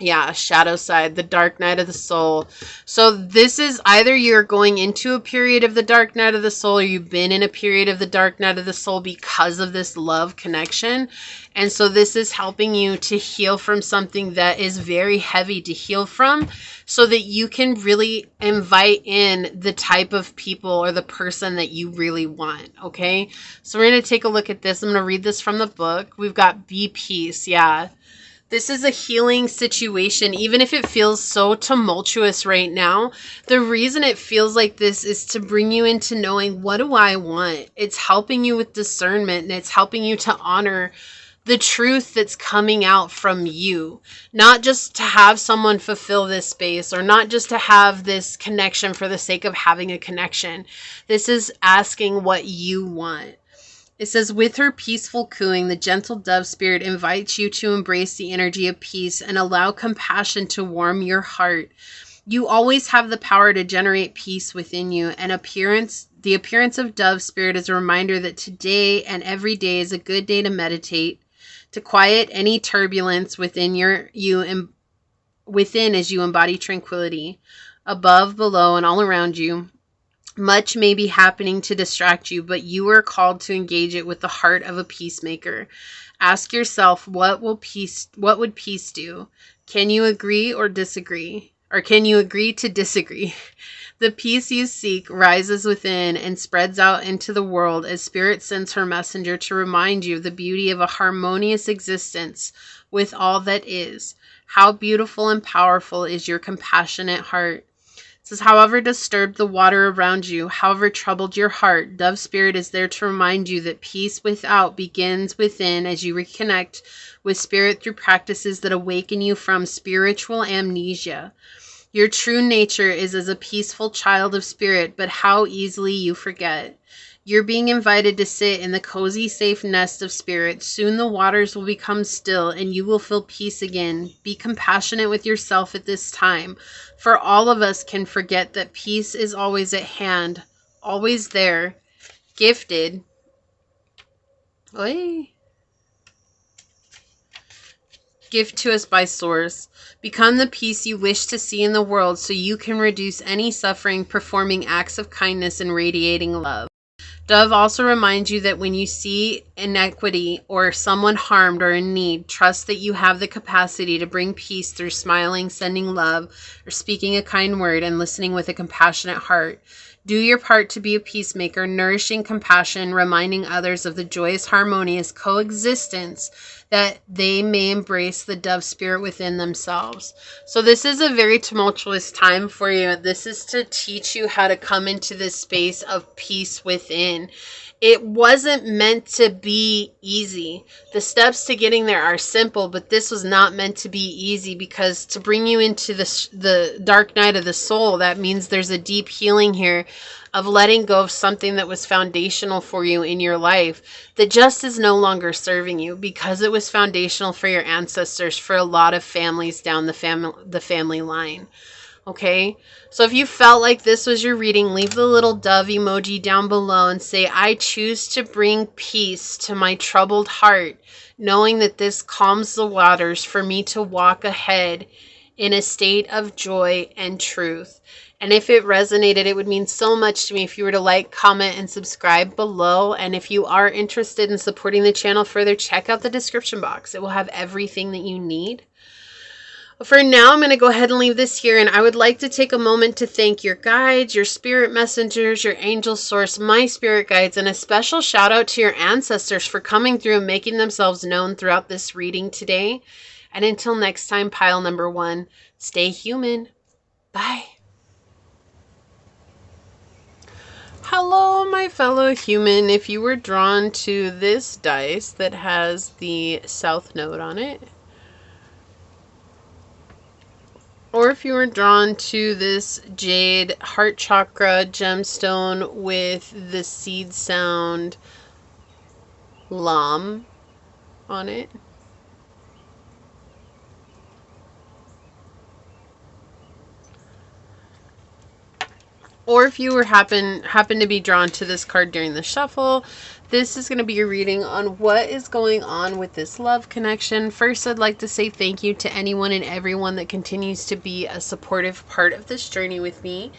Yeah, shadow side, the dark night of the soul. So this is either you're going into a period of the dark night of the soul, or you've been in a period of the dark night of the soul because of this love connection. And so this is helping you to heal from something that is very heavy to heal from, so that you can really invite in the type of people or the person that you really want. Okay, so we're going to take a look at this. I'm going to read this from the book. We've got be peace. Yeah. This is a healing situation, even if it feels so tumultuous right now. The reason it feels like this is to bring you into knowing, what do I want? It's helping you with discernment, and it's helping you to honor the truth that's coming out from you. Not just to have someone fulfill this space, or not just to have this connection for the sake of having a connection. This is asking what you want. It says, with her peaceful cooing, the gentle dove spirit invites you to embrace the energy of peace and allow compassion to warm your heart. You always have the power to generate peace within you. The appearance of dove spirit is a reminder that today and every day is a good day to meditate, to quiet any turbulence within as you embody tranquility, above, below, and all around you. Much may be happening to distract you, but you are called to engage it with the heart of a peacemaker. Ask yourself, what would peace do? Can you agree or disagree? Or can you agree to disagree? The peace you seek rises within and spreads out into the world as Spirit sends her messenger to remind you of the beauty of a harmonious existence with all that is. How beautiful and powerful is your compassionate heart. It says, however disturbed the water around you, however troubled your heart, Dove Spirit is there to remind you that peace without begins within as you reconnect with Spirit through practices that awaken you from spiritual amnesia. Your true nature is as a peaceful child of Spirit, but how easily you forget. You're being invited to sit in the cozy, safe nest of Spirit. Soon the waters will become still and you will feel peace again. Be compassionate with yourself at this time, for all of us can forget that peace is always at hand, always there, gifted. Gift to us by Source. Become the peace you wish to see in the world so you can reduce any suffering, performing acts of kindness and radiating love. Dove also reminds you that when you see inequity or someone harmed or in need, trust that you have the capacity to bring peace through smiling, sending love, or speaking a kind word and listening with a compassionate heart. Do your part to be a peacemaker, nourishing compassion, reminding others of the joyous, harmonious coexistence that they may embrace the dove spirit within themselves. So this is a very tumultuous time for you. This is to teach you how to come into this space of peace within. It wasn't meant to be easy. The steps to getting there are simple, but this was not meant to be easy, because to bring you into the dark night of the soul, that means there's a deep healing here of letting go of something that was foundational for you in your life that just is no longer serving you, because it was foundational for your ancestors, for a lot of families down the family line. Okay, so if you felt like this was your reading, leave the little dove emoji down below and say, I choose to bring peace to my troubled heart, knowing that this calms the waters for me to walk ahead in a state of joy and truth. And if it resonated, it would mean so much to me if you were to like, comment, and subscribe below. And if you are interested in supporting the channel further, check out the description box. It will have everything that you need. For now, I'm going to go ahead and leave this here, and I would like to take a moment to thank your guides, your spirit messengers, your angel source, my spirit guides, and a special shout out to your ancestors for coming through and making themselves known throughout this reading today. And until next time, pile number 1, stay human. Bye. Hello, my fellow human. If you were drawn to this dice that has the South Node on it, or if you were drawn to this jade heart chakra gemstone with the seed sound Lam on it, Or if you were happen to be drawn to this card during the shuffle, this is going to be your reading on what is going on with this love connection. First, I'd like to say thank you to anyone and everyone that continues to be a supportive part of this journey with me.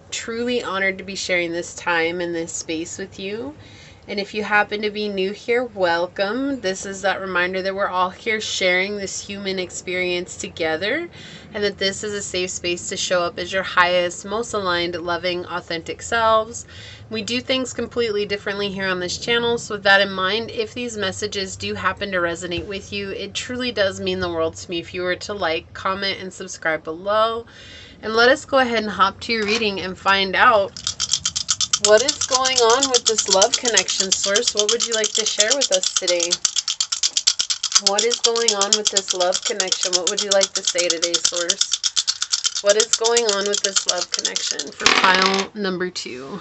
Truly honored to be sharing this time and this space with you. And if you happen to be new here, welcome. This is that reminder that we're all here sharing this human experience together, and that this is a safe space to show up as your highest, most aligned, loving, authentic selves. We do things completely differently here on this channel, so with that in mind, if these messages do happen to resonate with you, it truly does mean the world to me if you were to like, comment, and subscribe below. And let us go ahead and hop to your reading and find out what is going on with this love connection, Source. What would you like to share with us today? What is going on with this love connection? What would you like to say today, Source? What is going on with this love connection for pile number 2?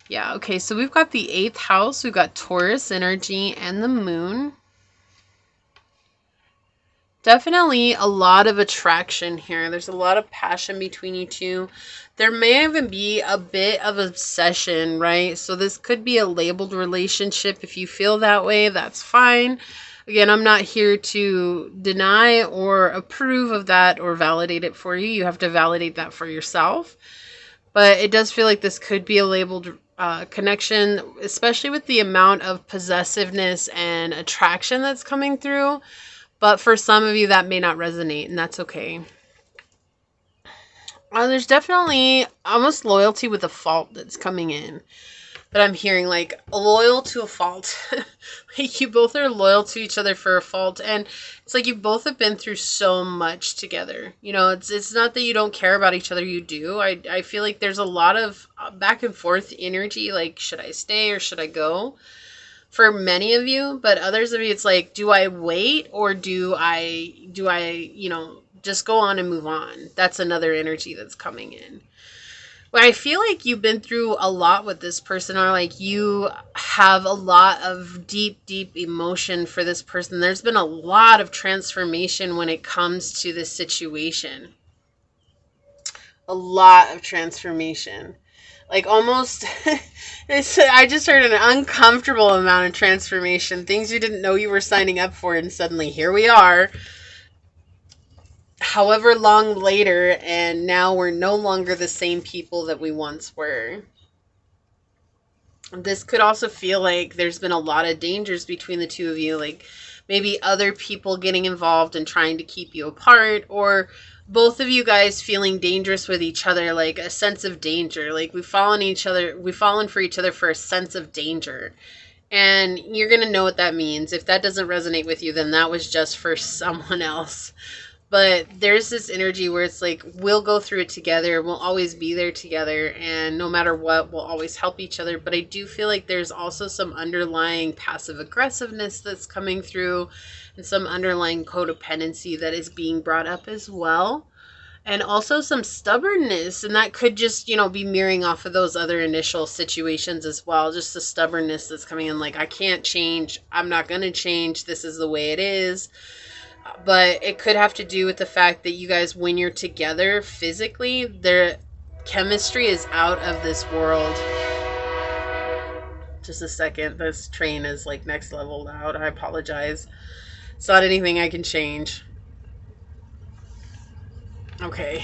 Yeah, okay, so we've got the 8th house, we've got Taurus energy and the moon. Definitely a lot of attraction here. There's a lot of passion between you two. There may even be a bit of obsession, right? So this could be a labeled relationship. If you feel that way, that's fine. Again, I'm not here to deny or approve of that or validate it for you. You have to validate that for yourself. But it does feel like this could be a labeled connection, especially with the amount of possessiveness and attraction that's coming through. But for some of you, that may not resonate, and that's okay. There's definitely almost loyalty with a fault that's coming in. That I'm hearing, like, loyal to a fault. Like, you both are loyal to each other for a fault. And it's like you both have been through so much together. You know, it's not that you don't care about each other. You do. I feel like there's a lot of back and forth energy. Like, should I stay or should I go? For many of you, but others of you, it's like, do I wait or do I, you know, just go on and move on? That's another energy that's coming in. Well, I feel like you've been through a lot with this person, or like you have a lot of deep, deep emotion for this person. There's been a lot of transformation when it comes to this situation. A lot of transformation. Like almost, I just heard an uncomfortable amount of transformation. Things you didn't know you were signing up for, and suddenly here we are. However long later, and now we're no longer the same people that we once were. This could also feel like there's been a lot of dangers between the two of you. Like maybe other people getting involved and trying to keep you apart, or both of you guys feeling dangerous with each other, like a sense of danger. Like we've fallen for each other for a sense of danger. And you're going to know what that means. If that doesn't resonate with you, then that was just for someone else. But there's this energy where it's like, we'll go through it together. We'll always be there together. And no matter what, we'll always help each other. But I do feel like there's also some underlying passive aggressiveness that's coming through, and some underlying codependency that is being brought up as well. And also some stubbornness. And that could just, you know, be mirroring off of those other initial situations as well. Just the stubbornness that's coming in. Like, I can't change. I'm not going to change. This is the way it is. But it could have to do with the fact that you guys, when you're together physically, their chemistry is out of this world. Just a second. This train is like next level loud. I apologize. It's not anything I can change. Okay.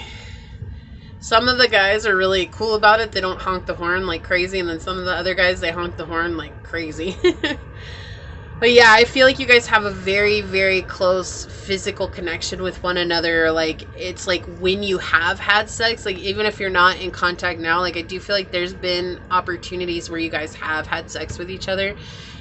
Some of the guys are really cool about it. They don't honk the horn like crazy. And then some of the other guys, they honk the horn like crazy. But yeah, I feel like you guys have a very, very close physical connection with one another. Like, it's like when you have had sex, like even if you're not in contact now, like I do feel like there's been opportunities where you guys have had sex with each other.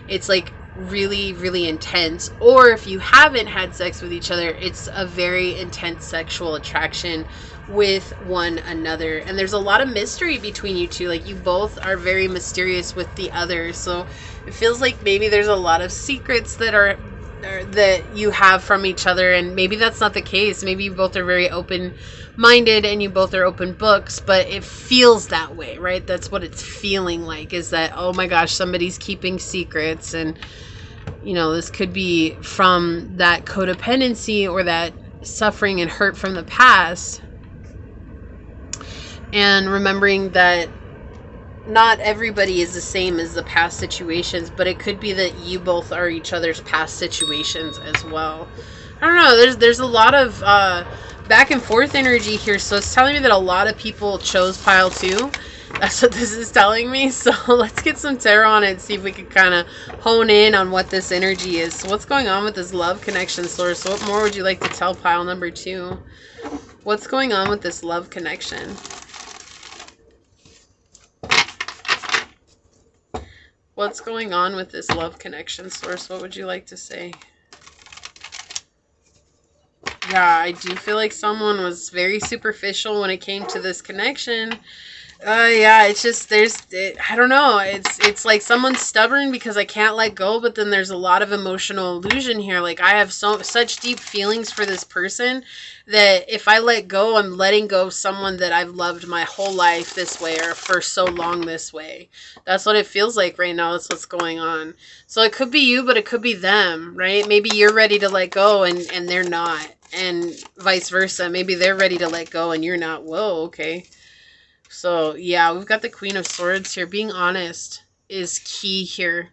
It's like really, really intense. Or if you haven't had sex with each other, it's a very intense sexual attraction with one another. And there's a lot of mystery between you two. Like, you both are very mysterious with the other. So it feels like maybe there's a lot of secrets that you have from each other, and maybe that's not the case. Maybe you both are very open-minded and you both are open books, but it feels that way, right? That's what it's feeling like, is that, oh my gosh, somebody's keeping secrets. And, you know, this could be from that codependency or that suffering and hurt from the past. And remembering that not everybody is the same as the past situations, but it could be that you both are each other's past situations as well. I don't know. There's a lot of back and forth energy here, so it's telling me that a lot of people chose pile 2. That's what this is telling me. So let's get some tarot on it and see if we can kind of hone in on what this energy is. So what's going on with this love connection source? So what more would you like to tell pile number 2? What's going on with this love connection? What's going on with this love connection source? What would you like to say? Yeah, I do feel like someone was very superficial when it came to this connection. Yeah, it's just, I don't know. It's like someone's stubborn because I can't let go, but then there's a lot of emotional illusion here. Like I have such deep feelings for this person that if I let go, I'm letting go of someone that I've loved my whole life this way or for so long this way. That's what it feels like right now. That's what's going on. So it could be you, but it could be them, right? Maybe you're ready to let go and they're not, and vice versa. Maybe they're ready to let go and you're not. Whoa, okay. So, yeah, we've got the Queen of Swords here. Being honest is key here.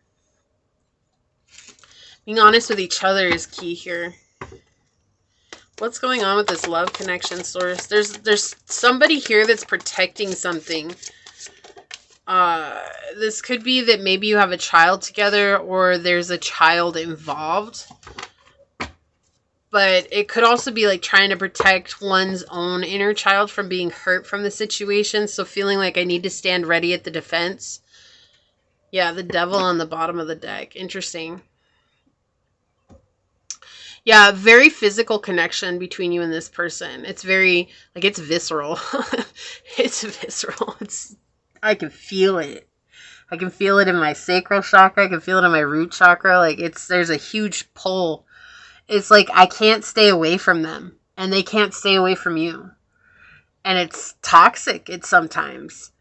Being honest with each other is key here. What's going on with this love connection source? There's somebody here that's protecting something. This could be that maybe you have a child together or there's a child involved. But it could also be like trying to protect one's own inner child from being hurt from the situation. So feeling like I need to stand ready at the defense. Yeah, the Devil on the bottom of the deck. Interesting. Yeah, very physical connection between you and this person. It's very, like, it's visceral. It's visceral. I can feel it. I can feel it in my sacral chakra. I can feel it in my root chakra. Like, there's a huge pull. It's like I can't stay away from them and they can't stay away from you. And it's toxic. It's sometimes.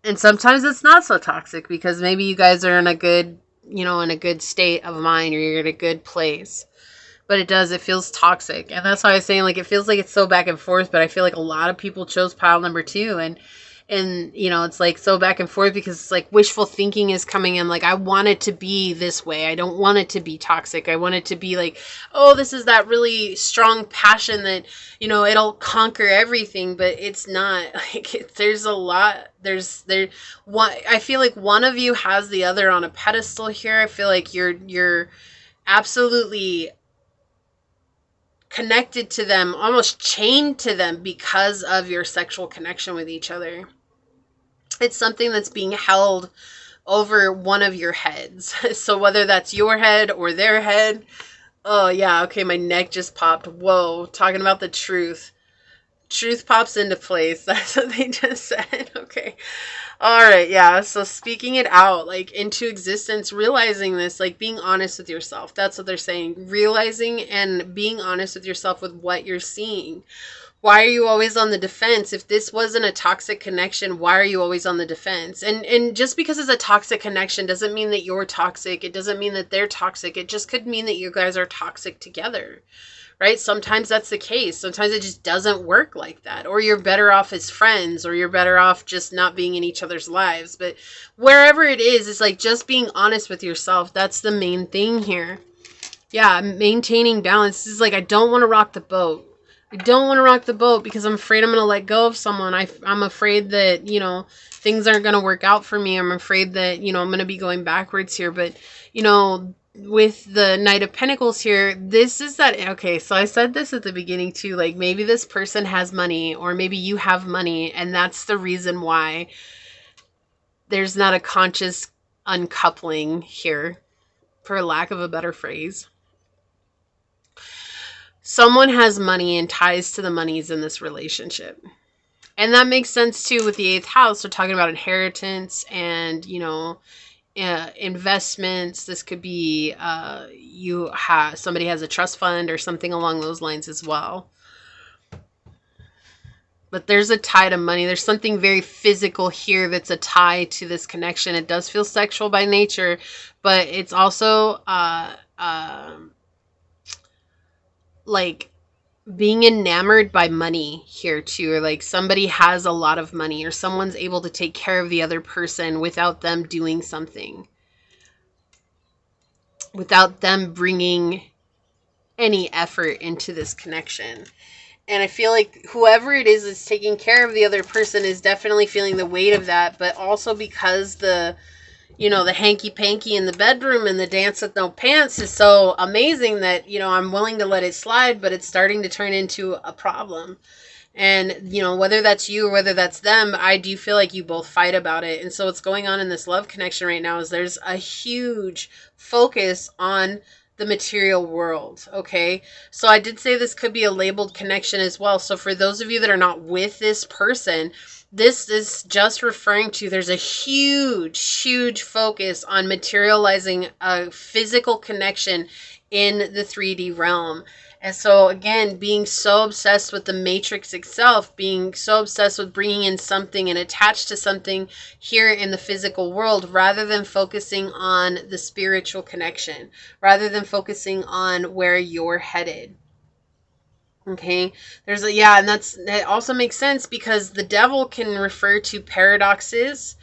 And sometimes it's not so toxic because maybe you guys are in a good, in a good state of mind or you're in a good place. But it feels toxic. And that's why I was saying, like, it feels like it's so back and forth, but I feel like a lot of people chose pile number 2 and it's like so back and forth because it's like wishful thinking is coming in. Like, I want it to be this way. I don't want it to be toxic. I want it to be like, oh, this is that really strong passion that, it'll conquer everything, but it's not. Like, there's a lot. I feel like one of you has the other on a pedestal here. I feel like you're absolutely connected to them, almost chained to them because of your sexual connection with each other. It's something that's being held over one of your heads. So whether that's your head or their head. Oh, yeah. Okay, my neck just popped. Whoa. Talking about the truth. Truth pops into place. That's what they just said. Okay. All right. Yeah. So speaking it out, like, into existence, realizing this, like, being honest with yourself. That's what they're saying. Realizing and being honest with yourself with what you're seeing. Why are you always on the defense? If this wasn't a toxic connection, why are you always on the defense? And just because it's a toxic connection doesn't mean that you're toxic. It doesn't mean that they're toxic. It just could mean that you guys are toxic together, right? Sometimes that's the case. Sometimes it just doesn't work like that. Or you're better off as friends, or you're better off just not being in each other's lives. But wherever it is, it's like just being honest with yourself. That's the main thing here. Yeah, maintaining balance. This is like, I don't want to rock the boat. I don't want to rock the boat because I'm afraid I'm going to let go of someone. I'm afraid that, things aren't going to work out for me. I'm afraid that, I'm going to be going backwards here. But, with the Knight of Pentacles here, this is that, okay, so I said this at the beginning too, like maybe this person has money or maybe you have money and that's the reason why there's not a conscious uncoupling here, for lack of a better phrase. Someone has money and ties to the monies in this relationship. And that makes sense too with the 8th house. We're talking about inheritance and, investments. This could be somebody has a trust fund or something along those lines as well. But there's a tie to money. There's something very physical here that's a tie to this connection. It does feel sexual by nature, but it's also like being enamored by money here too, or like somebody has a lot of money, or someone's able to take care of the other person without them doing something, without them bringing any effort into this connection. And I feel like whoever it is that's taking care of the other person is definitely feeling the weight of that, but also because the hanky-panky in the bedroom and the dance with no pants is so amazing that, I'm willing to let it slide, but it's starting to turn into a problem. And, whether that's you or whether that's them, I do feel like you both fight about it. And so what's going on in this love connection right now is there's a huge focus on the material world, okay? So I did say this could be a labeled connection as well. So for those of you that are not with this person, this is just referring to there's a huge focus on materializing a physical connection in the 3D realm. And so again, being so obsessed with the matrix itself, being so obsessed with bringing in something and attached to something here in the physical world, rather than focusing on the spiritual connection, rather than focusing on where you're headed. Okay, and that also makes sense because the devil can refer to paradoxes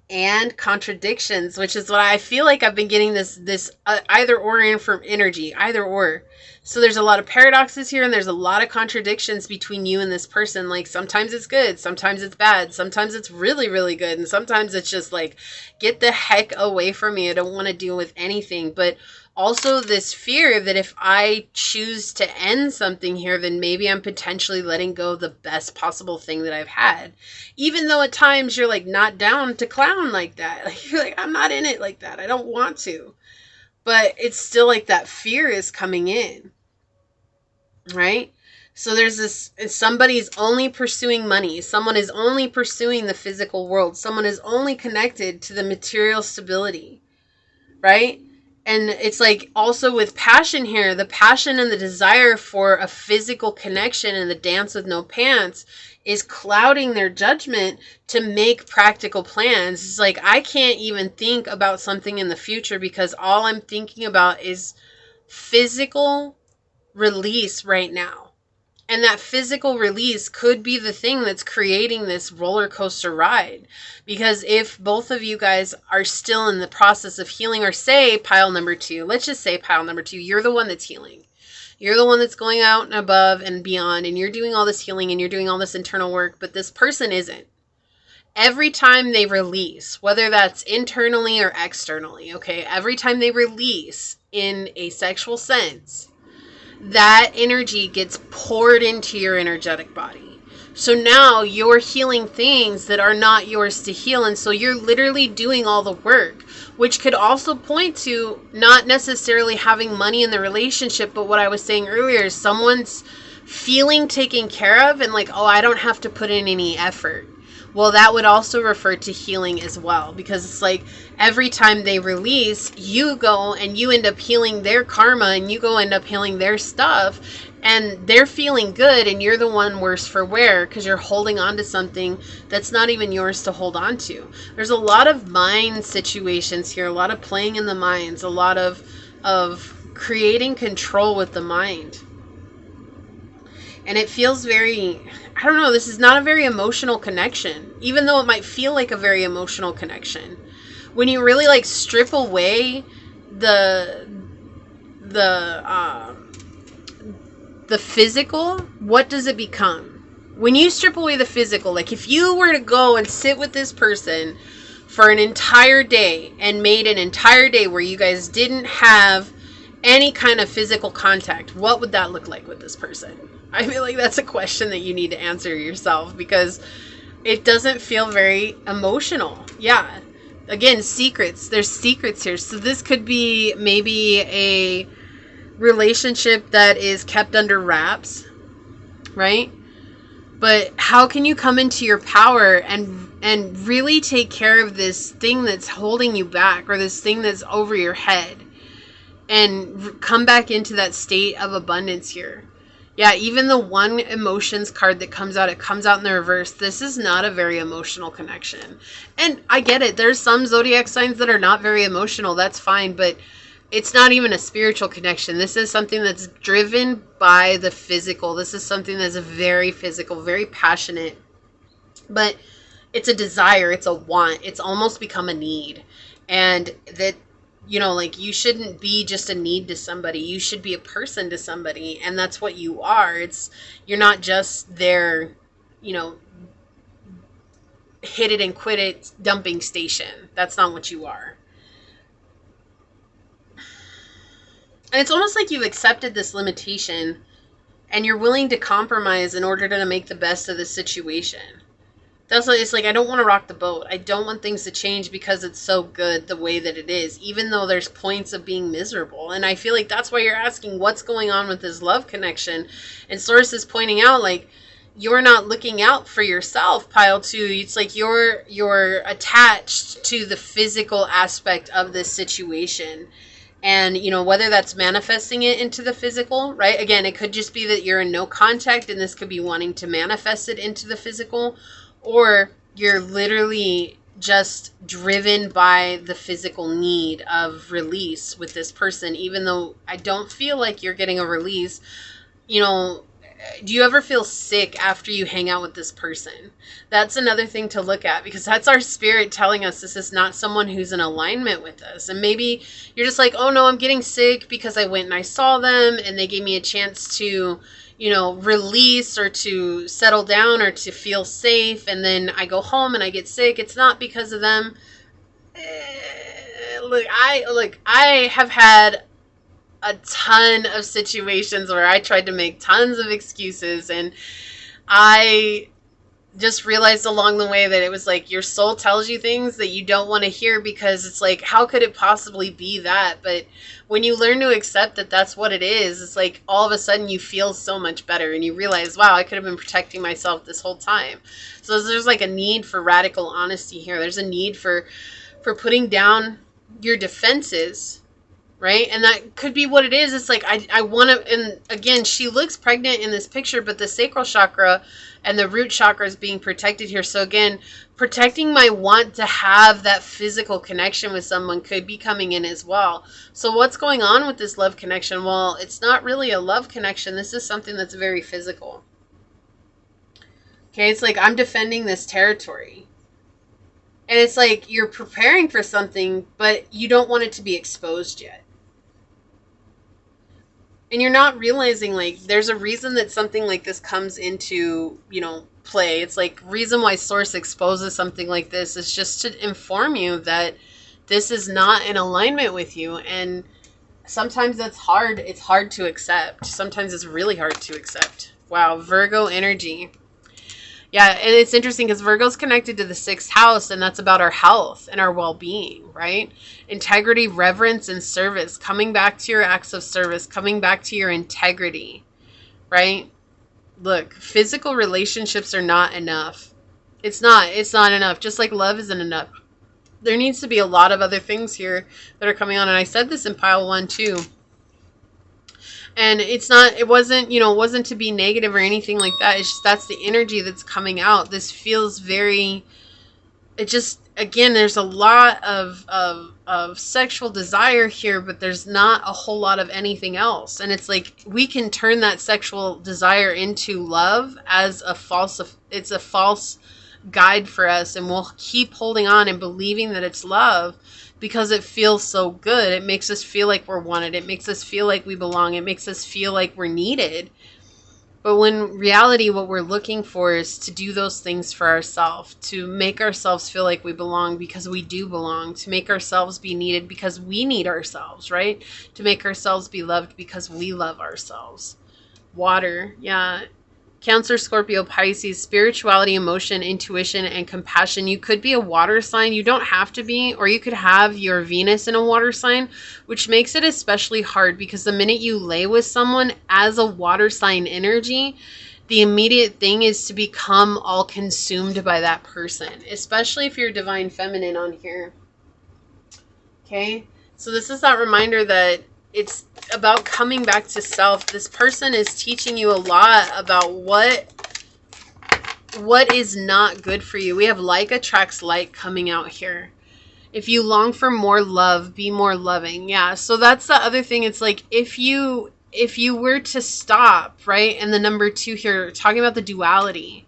and contradictions, which is what I feel like I've been getting this either or in from energy, either or. So there's a lot of paradoxes here, and there's a lot of contradictions between you and this person. Like sometimes it's good, sometimes it's bad, sometimes it's really, really good, and sometimes it's just like, get the heck away from me. I don't want to deal with anything. But also this fear that if I choose to end something here, then maybe I'm potentially letting go of the best possible thing that I've had. Even though at times you're like not down to clown like that. Like you're like, I'm not in it like that. I don't want to. But it's still like that fear is coming in. Right? So there's this, somebody's only pursuing money. Someone is only pursuing the physical world. Someone is only connected to the material stability. Right? And it's like also with passion here, the passion and the desire for a physical connection and the dance with no pants is clouding their judgment to make practical plans. It's like, I can't even think about something in the future because all I'm thinking about is physical release right now. And that physical release could be the thing that's creating this roller coaster ride. Because if both of you guys are still in the process of healing, or say pile number 2, let's just say pile number 2, you're the one that's healing. You're the one that's going out and above and beyond, and you're doing all this healing and you're doing all this internal work, but this person isn't. Every time they release, whether that's internally or externally, okay, every time they release in a sexual sense, that energy gets poured into your energetic body. So now you're healing things that are not yours to heal. And so you're literally doing all the work, which could also point to not necessarily having money in the relationship. But what I was saying earlier is someone's feeling taken care of and like, oh, I don't have to put in any effort. Well, that would also refer to healing as well, because it's like every time they release, you go and you end up healing their karma and you go end up healing their stuff, and they're feeling good and you're the one worse for wear because you're holding on to something that's not even yours to hold on to. There's a lot of mind situations here, a lot of playing in the minds, a lot of creating control with the mind. And it feels very, I don't know, this is not a very emotional connection, even though it might feel like a very emotional connection. When you really like strip away the physical, what does it become? When you strip away the physical, like if you were to go and sit with this person for an entire day and made an entire day where you guys didn't have any kind of physical contact, what would that look like with this person? I feel like that's a question that you need to answer yourself, because it doesn't feel very emotional. Yeah. Again, secrets. There's secrets here. So this could be maybe a relationship that is kept under wraps, right? But how can you come into your power and really take care of this thing that's holding you back, or this thing that's over your head, and come back into that state of abundance here? Yeah, even the one emotions card that comes out, it comes out in the reverse. This is not a very emotional connection. And I get it. There's some zodiac signs that are not very emotional. That's fine. But it's not even a spiritual connection. This is something that's driven by the physical. This is something that's very physical, very passionate. But it's a desire, it's a want. It's almost become a need. And that, you know, like, you shouldn't be just a need to somebody. You should be a person to somebody. And that's what you are. You're not just their, you know, hit it and quit it dumping station. That's not what you are. And it's almost like you've accepted this limitation and you're willing to compromise in order to make the best of the situation. That's what it's like. I don't want to rock the boat. I don't want things to change because it's so good the way that it is, even though there's points of being miserable. And I feel like that's why you're asking what's going on with this love connection. And Source is pointing out, like, you're not looking out for yourself, pile 2. It's like you're attached to the physical aspect of this situation. And, you know, whether that's manifesting it into the physical, right? Again, it could just be that you're in no contact and this could be wanting to manifest it into the physical, or you're literally just driven by the physical need of release with this person, even though I don't feel like you're getting a release. You know, do you ever feel sick after you hang out with this person? That's another thing to look at, because that's our spirit telling us this is not someone who's in alignment with us. And maybe you're just like, oh no, I'm getting sick because I went and I saw them and they gave me a chance to, you know, release or to settle down or to feel safe. And then I go home and I get sick. It's not because of them. Look, I have had a ton of situations where I tried to make tons of excuses, and I just realized along the way that it was like your soul tells you things that you don't want to hear, because it's like, how could it possibly be that? But when you learn to accept that that's what it is, it's like all of a sudden you feel so much better and you realize, wow, I could have been protecting myself this whole time. So there's like a need for radical honesty here. There's a need for putting down your defenses, right? And that could be what it is. It's like, I want to, and again, she looks pregnant in this picture, but the sacral chakra and the root chakra is being protected here. So again, protecting my want to have that physical connection with someone could be coming in as well. So what's going on with this love connection? Well, it's not really a love connection. This is something that's very physical. Okay, it's like I'm defending this territory. And it's like you're preparing for something, but you don't want it to be exposed yet. And you're not realizing, like, there's a reason that something like this comes into, you know, play. It's like, reason why Source exposes something like this is just to inform you that this is not in alignment with you. And sometimes that's hard. It's hard to accept. Sometimes it's really hard to accept. Wow, Virgo energy. Yeah, and it's interesting because Virgo's connected to the 6th house, and that's about our health and our well-being, right? Integrity, reverence, and service. Coming back to your acts of service. Coming back to your integrity, right? Look, physical relationships are not enough. It's not enough. Just like love isn't enough. There needs to be a lot of other things here that are coming on. And I said this in pile 1 too. And it wasn't to be negative or anything like that. It's just, that's the energy that's coming out. This feels very, again, there's a lot of sexual desire here, but there's not a whole lot of anything else. And it's like, we can turn that sexual desire into love as it's a false guide for us. And we'll keep holding on and believing that it's love, because it feels so good. It makes us feel like we're wanted. It makes us feel like we belong. It makes us feel like we're needed. But when reality, what we're looking for is to do those things for ourselves, to make ourselves feel like we belong because we do belong, to make ourselves be needed because we need ourselves, right? To make ourselves be loved because we love ourselves. Water, yeah. Cancer, Scorpio, Pisces, spirituality, emotion, intuition, and compassion. You could be a water sign. You don't have to be, or you could have your Venus in a water sign, which makes it especially hard because the minute you lay with someone as a water sign energy, the immediate thing is to become all consumed by that person, especially if you're divine feminine on here. Okay, so this is that reminder that it's about coming back to self. This person is teaching you a lot about what is not good for you. We have like attracts like coming out here. If you long for more love, be more loving. Yeah, so that's the other thing. It's like if you were to stop, right? And the number 2 here, talking about the duality,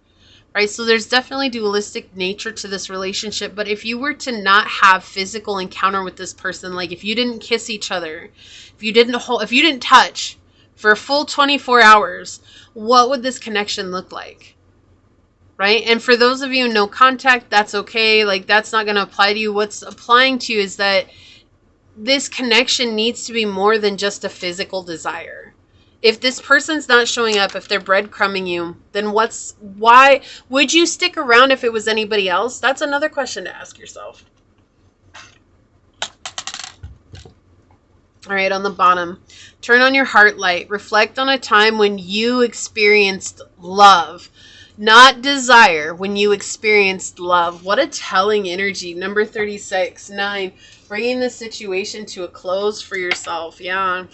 right? So there's definitely dualistic nature to this relationship, but if you were to not have physical encounter with this person, like if you didn't kiss each other, if you didn't touch for a full 24 hours, what would this connection look like? Right? And for those of you no contact, that's okay. Like that's not going to apply to you. What's applying to you is that this connection needs to be more than just a physical desire. If this person's not showing up, if they're breadcrumbing you, then why would you stick around if it was anybody else? That's another question to ask yourself. All right, on the bottom, turn on your heart light. Reflect on a time when you experienced love, not desire, when you experienced love. What a telling energy. Number 36, 9, bringing the situation to a close for yourself. Yeah.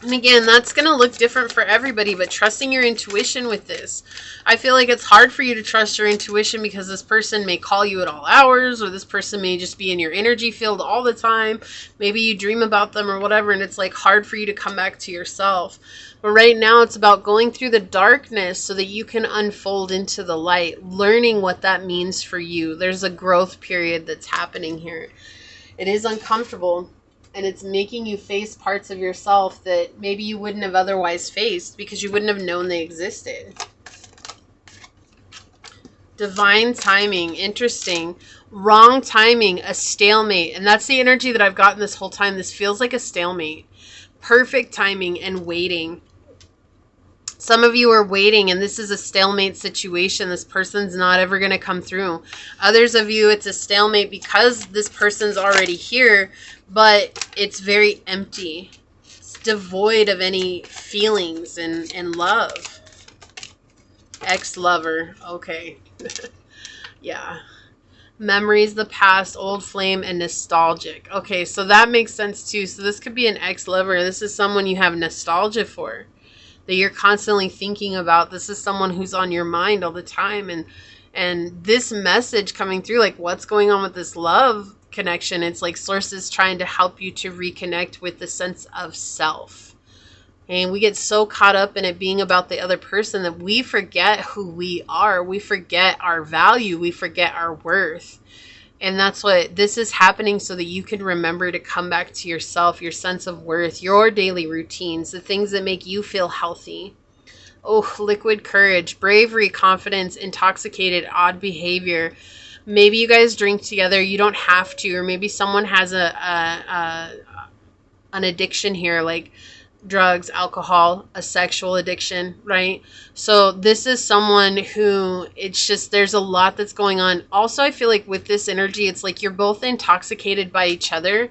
And again, that's going to look different for everybody, but trusting your intuition with this. I feel like it's hard for you to trust your intuition because this person may call you at all hours, or this person may just be in your energy field all the time. Maybe you dream about them or whatever, and it's like hard for you to come back to yourself. But right now it's about going through the darkness so that you can unfold into the light, learning what that means for you. There's a growth period that's happening here. It is uncomfortable. And it's making you face parts of yourself that maybe you wouldn't have otherwise faced because you wouldn't have known they existed. Divine timing. Interesting. Wrong timing. A stalemate. And that's the energy that I've gotten this whole time. This feels like a stalemate. Perfect timing and waiting. Some of you are waiting and this is a stalemate situation. This person's not ever going to come through. Others of you, it's a stalemate because this person's already here, but it's very empty. It's devoid of any feelings and love. Ex-lover. Okay. Yeah. Memories, the past, old flame, and nostalgic. Okay, so that makes sense too. So this could be an ex-lover. This is someone you have nostalgia for, that you're constantly thinking about. This is someone who's on your mind all the time. And this message coming through, like what's going on with this love connection, it's like source is trying to help you to reconnect with the sense of self. And we get so caught up in it being about the other person that we forget who we are. We forget our value. We forget our worth. And that's what this is happening, so that you can remember to come back to yourself, your sense of worth, your daily routines, the things that make you feel healthy. Oh, liquid courage, bravery, confidence, intoxicated, odd behavior. Maybe you guys drink together. You don't have to. Or maybe someone has an addiction here, like drugs, alcohol, a sexual addiction, right? So this is someone who, it's just, there's a lot that's going on. Also, I feel like with this energy, it's like you're both intoxicated by each other,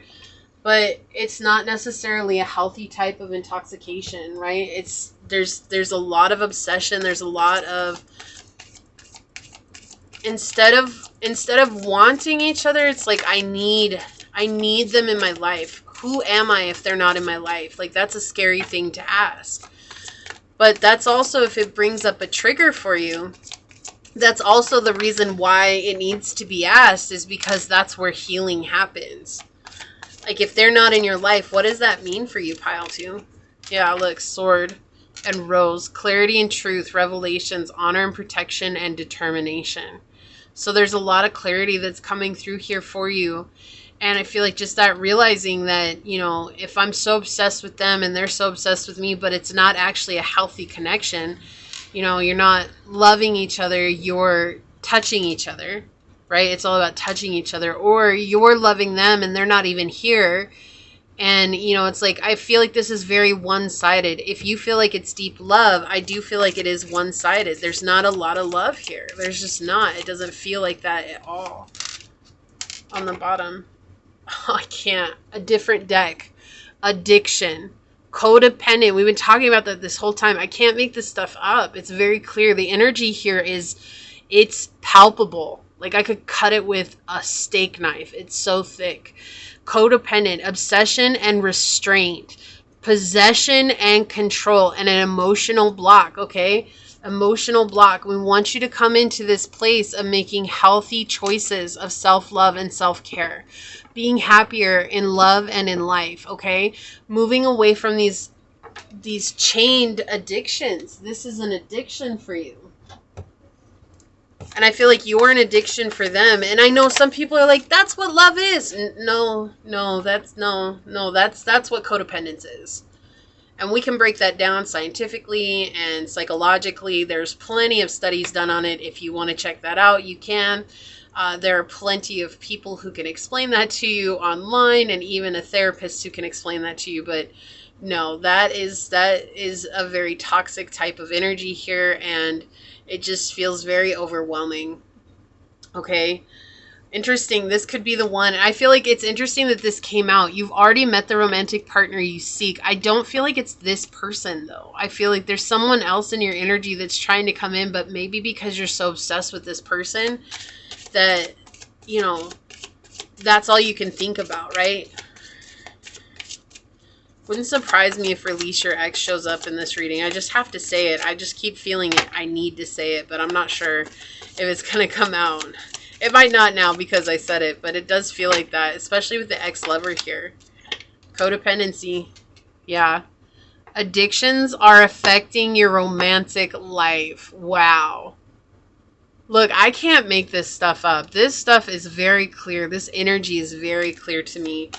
but it's not necessarily a healthy type of intoxication, right? It's there's a lot of obsession. There's a lot of, instead of wanting each other, it's like I need them in my life. Who am I if they're not in my life? Like, that's a scary thing to ask. But that's also, if it brings up a trigger for you, that's also the reason why it needs to be asked, is because that's where healing happens. Like, if they're not in your life, what does that mean for you, pile 2? Yeah, look, sword and rose, clarity and truth, revelations, honor and protection, and determination. So there's a lot of clarity that's coming through here for you. And I feel like just that realizing that, you know, if I'm so obsessed with them and they're so obsessed with me, but it's not actually a healthy connection, you know, you're not loving each other, you're touching each other, right? It's all about touching each other. Or you're loving them and they're not even here. And, you know, it's like, I feel like this is very one-sided. If you feel like it's deep love, I do feel like it is one-sided. There's not a lot of love here. There's just not. It doesn't feel like that at all. On the bottom. Oh, I can't. A different deck. Addiction. Codependent. We've been talking about that this whole time. I can't make this stuff up. It's very clear. The energy here is, it's palpable. Like I could cut it with a steak knife. It's so thick. Codependent. Obsession and restraint. Possession and control. And an emotional block. Okay? emotional block. We want you to come into this place of making healthy choices of self-love and self-care, being happier in love and in life, okay? Moving away from these chained addictions. This is an addiction for you. And I feel like you're an addiction for them. And I know some people are like, that's what love is. No, that's what codependence is. And we can break that down scientifically and psychologically. There's plenty of studies done on it. If you want to check that out, you can. There are plenty of people who can explain that to you online, and even a therapist who can explain that to you. But no, that is a very toxic type of energy here, and it just feels very overwhelming. Okay. Interesting. This could be the one. I feel like it's interesting that this came out. You've already met the romantic partner you seek. I don't feel like it's this person, though. I feel like there's someone else in your energy that's trying to come in, but maybe because you're so obsessed with this person that, you know, that's all you can think about, right? Wouldn't surprise me if Release Your Ex shows up in this reading. I just have to say it. I just keep feeling it. I need to say it, but I'm not sure if it's going to come out. It might not now because I said it, but it does feel like that, especially with the ex-lover here. Codependency. Yeah. Addictions are affecting your romantic life. Wow. Look, I can't make this stuff up. This stuff is very clear. This energy is very clear to me.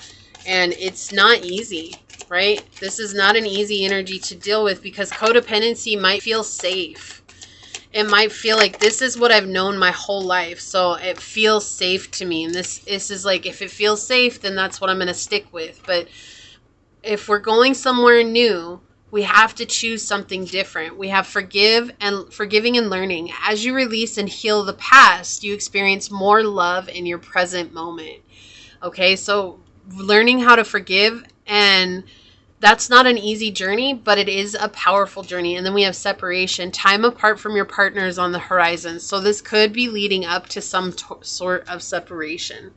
And it's not easy, right? This is not an easy energy to deal with because codependency might feel safe. It might feel like this is what I've known my whole life. So it feels safe to me. And this is like, if it feels safe, then that's what I'm going to stick with. But if we're going somewhere new, we have to choose something different. We have forgiving and learning. As you release and heal the past, you experience more love in your present moment. Okay, so learning how to forgive, and that's not an easy journey, but it is a powerful journey. And then we have separation. Time apart from your partner is on the horizon. So this could be leading up to some sort of separation.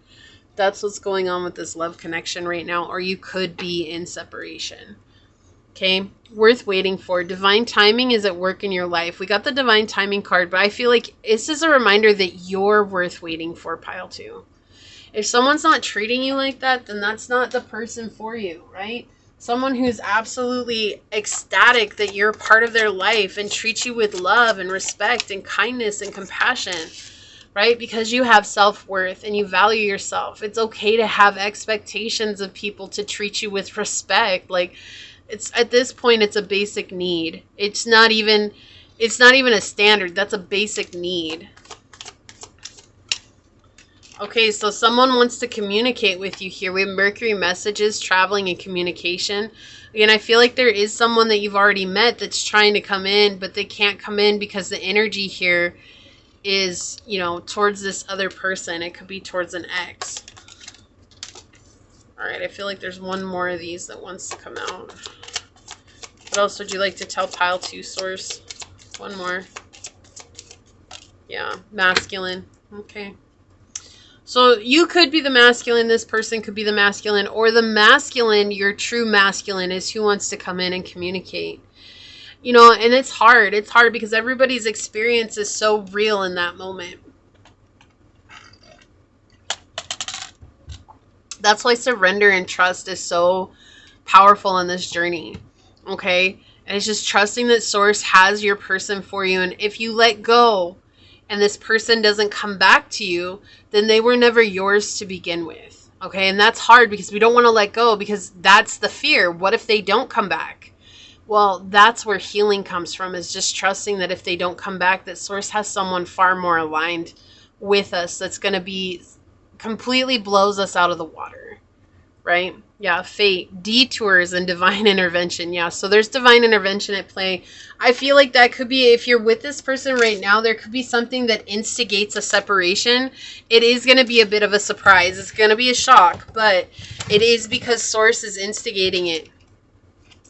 That's what's going on with this love connection right now, or you could be in separation. Okay, worth waiting for. Divine timing is at work in your life. We got the divine timing card, but I feel like this is a reminder that you're worth waiting for, pile 2. If someone's not treating you like that, then that's not the person for you, right? Someone who's absolutely ecstatic that you're part of their life and treats you with love and respect and kindness and compassion, right? Because you have self-worth and you value yourself. It's okay to have expectations of people to treat you with respect. Like, it's at this point, it's a basic need. It's not even a standard. That's a basic need. Okay, so someone wants to communicate with you here. We have Mercury messages, traveling, and communication. Again, I feel like there is someone that you've already met that's trying to come in, but they can't come in because the energy here is, you know, towards this other person. It could be towards an ex. All right, I feel like there's one more of these that wants to come out. What else would you like to tell pile 2 source? One more. Yeah, masculine. Okay. So you could be the masculine, this person could be the masculine, or the masculine, your true masculine, is who wants to come in and communicate. You know, and it's hard. It's hard because everybody's experience is so real in that moment. That's why surrender and trust is so powerful on this journey. Okay? And it's just trusting that Source has your person for you. And if you let go and this person doesn't come back to you, then they were never yours to begin with. Okay? And that's hard because we don't want to let go because that's the fear. What if they don't come back? Well, that's where healing comes from, is just trusting that if they don't come back, that Source has someone far more aligned with us that's going to be completely blows us out of the water, right? Yeah, fate, detours, and divine intervention. Yeah, so there's divine intervention at play. I feel like that could be, if you're with this person right now, there could be something that instigates a separation. It is going to be a bit of a surprise. It's going to be a shock, but it is because Source is instigating it.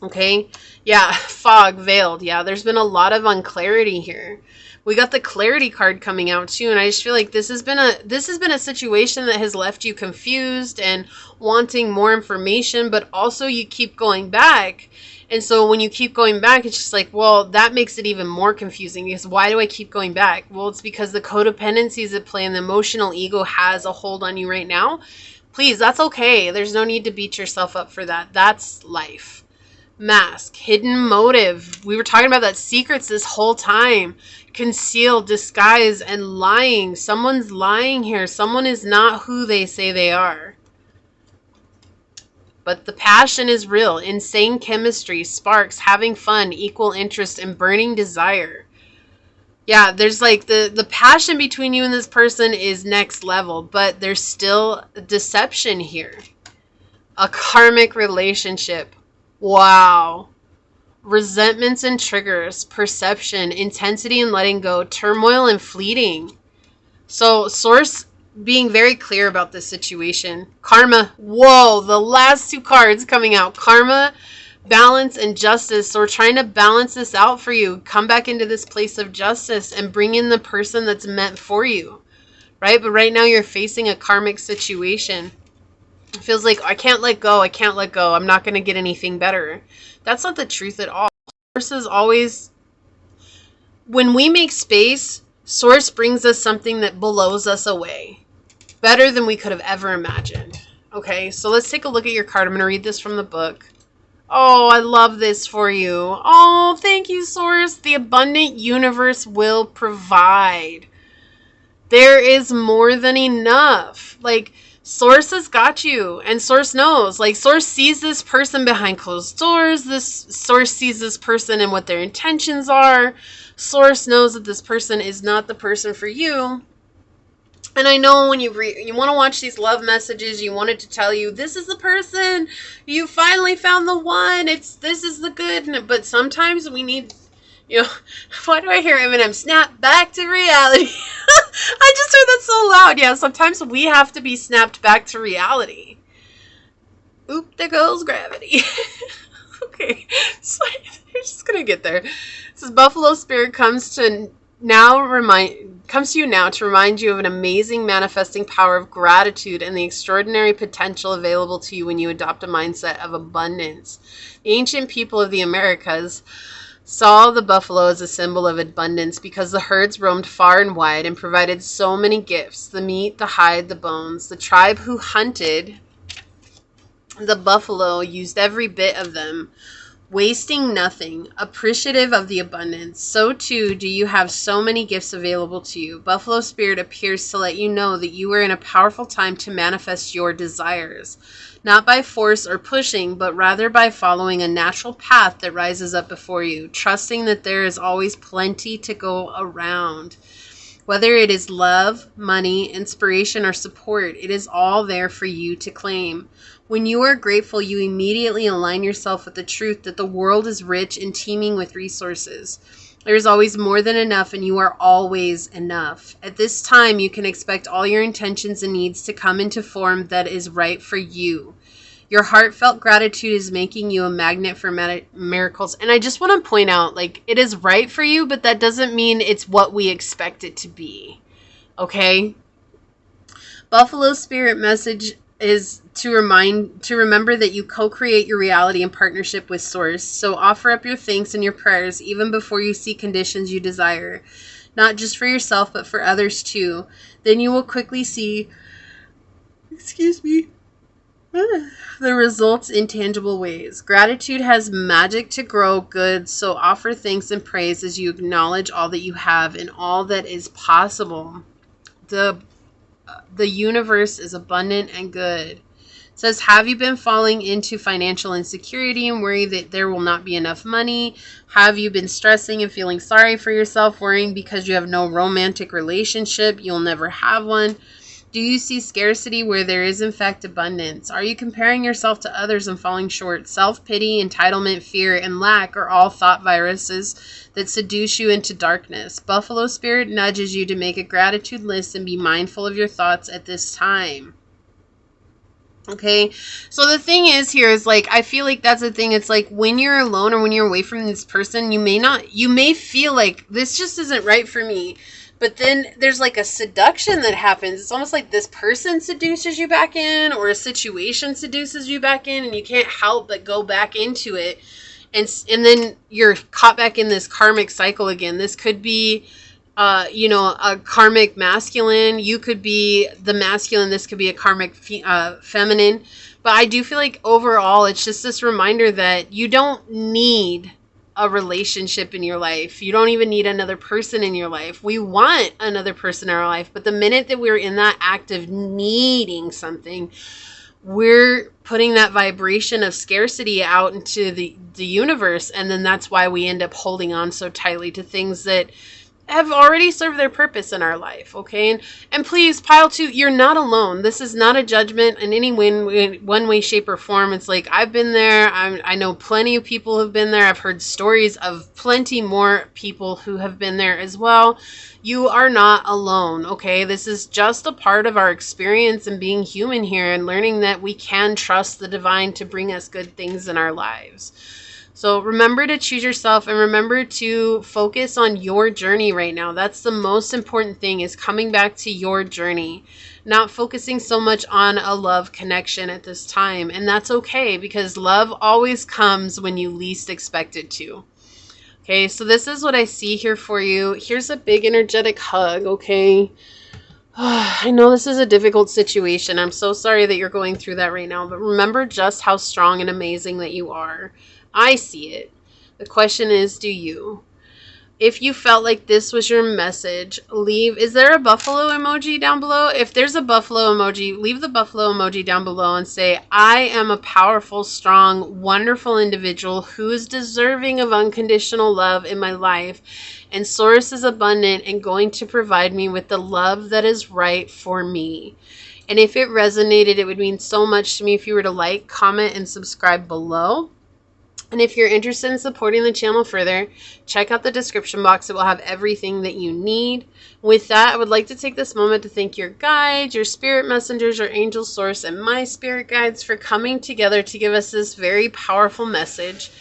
Okay? Yeah, fog, veiled. Yeah, there's been a lot of unclarity here. We got the clarity card coming out too, and I just feel like this has been a situation that has left you confused and wanting more information, but also you keep going back. And so when you keep going back, it's just like, well, that makes it even more confusing, because why do I keep going back? Well, it's because the codependencies at play and the emotional ego has a hold on you right now. Please, that's okay. There's no need to beat yourself up for that. That's life. Mask, hidden motive. We were talking about that, secrets this whole time. Concealed, disguise, and lying. Someone's lying here. Someone is not who they say they are. But the passion is real. Insane chemistry, sparks, having fun, equal interest, and burning desire. Yeah, there's like the passion between you and this person is next level, but there's still deception here. A karmic relationship. Wow. Resentments and triggers, perception, intensity and letting go, turmoil and fleeting. So Source being very clear about this situation. Karma. Whoa, the last two cards coming out. Karma, balance, and justice. So we're trying to balance this out for you. Come back into this place of justice and bring in the person that's meant for you. Right? But right now you're facing a karmic situation. It feels like, I can't let go. I can't let go. I'm not going to get anything better. That's not the truth at all. Source is always, when we make space, Source brings us something that blows us away. Better than we could have ever imagined. Okay, so let's take a look at your card. I'm going to read this from the book. Oh, I love this for you. Oh, thank you, Source. The abundant universe will provide. There is more than enough. Like, Source has got you, and Source knows. Like, Source sees this person behind closed doors. Source sees this person and what their intentions are. Source knows that this person is not the person for you. And I know when you want to watch these love messages, you want it to tell you, this is the person, you finally found the one, this is the good. But sometimes we need, why do I hear Eminem? Snap back to reality. I just heard that so loud. Yeah, sometimes we have to be snapped back to reality. Oop, there goes gravity. Okay, so I'm just going to get there. It says, Buffalo Spirit comes to you now to remind you of an amazing manifesting power of gratitude and the extraordinary potential available to you when you adopt a mindset of abundance. The ancient people of the Americas saw the buffalo as a symbol of abundance because the herds roamed far and wide and provided so many gifts: the meat, the hide, the bones. The tribe who hunted the buffalo used every bit of them, wasting nothing, appreciative of the abundance. So too do you have so many gifts available to you. Buffalo Spirit appears to let you know that you are in a powerful time to manifest your desires, not by force or pushing, but rather by following a natural path that rises up before you, trusting that there is always plenty to go around. Whether it is love, money, inspiration, or support, it is all there for you to claim. When you are grateful, you immediately align yourself with the truth that the world is rich and teeming with resources. There is always more than enough, and you are always enough. At this time, you can expect all your intentions and needs to come into form that is right for you. Your heartfelt gratitude is making you a magnet for miracles. And I just want to point out, like, it is right for you, but that doesn't mean it's what we expect it to be. Okay? Buffalo Spirit message is to remember that you co-create your reality in partnership with Source. So offer up your thanks and your prayers even before you see conditions you desire, not just for yourself but for others too. Then you will quickly see the results in tangible ways. Gratitude has magic to grow good, so offer thanks and praise as you acknowledge all that you have and all that is possible. The universe is abundant and good. It says, have you been falling into financial insecurity and worry that there will not be enough money? Have you been stressing and feeling sorry for yourself, worrying because you have no romantic relationship, you'll never have one? Do you see scarcity where there is in fact abundance? Are you comparing yourself to others and falling short? Self-pity, entitlement, fear, and lack are all thought viruses that seduce you into darkness. Buffalo Spirit nudges you to make a gratitude list and be mindful of your thoughts at this time. Okay, so the thing is here is like, I feel like that's the thing. It's like when you're alone or when you're away from this person, you may feel like this just isn't right for me. But then there's like a seduction that happens. It's almost like this person seduces you back in, or a situation seduces you back in, and you can't help but go back into it. And then you're caught back in this karmic cycle again. This could be a karmic masculine. You could be the masculine. This could be a karmic feminine. But I do feel like overall, it's just this reminder that you don't need a relationship in your life. You don't even need another person in your life. We want another person in our life. But the minute that we're in that act of needing something, we're putting that vibration of scarcity out into the universe. And then that's why we end up holding on so tightly to things that have already served their purpose in our life, okay? And please, pile 2, you're not alone. This is not a judgment in any one way, shape, or form. It's like, I've been there. I know plenty of people who've been there. I've heard stories of plenty more people who have been there as well. You are not alone, okay? This is just a part of our experience and being human here, and learning that we can trust the divine to bring us good things in our lives. So remember to choose yourself, and remember to focus on your journey right now. That's the most important thing, is coming back to your journey, not focusing so much on a love connection at this time. And that's okay, because love always comes when you least expect it to. Okay, so this is what I see here for you. Here's a big energetic hug, okay? I know this is a difficult situation. I'm so sorry that you're going through that right now, but remember just how strong and amazing that you are. I see it. The question is, do you? If you felt like this was your message, leave. Is there a buffalo emoji down below? If there's a buffalo emoji, leave the buffalo emoji down below and say, I am a powerful, strong, wonderful individual who is deserving of unconditional love in my life. And Source is abundant and going to provide me with the love that is right for me. And if it resonated, it would mean so much to me if you were to like, comment, and subscribe below. And if you're interested in supporting the channel further, check out the description box. It will have everything that you need. With that, I would like to take this moment to thank your guides, your spirit messengers, your angel source, and my spirit guides for coming together to give us this very powerful message.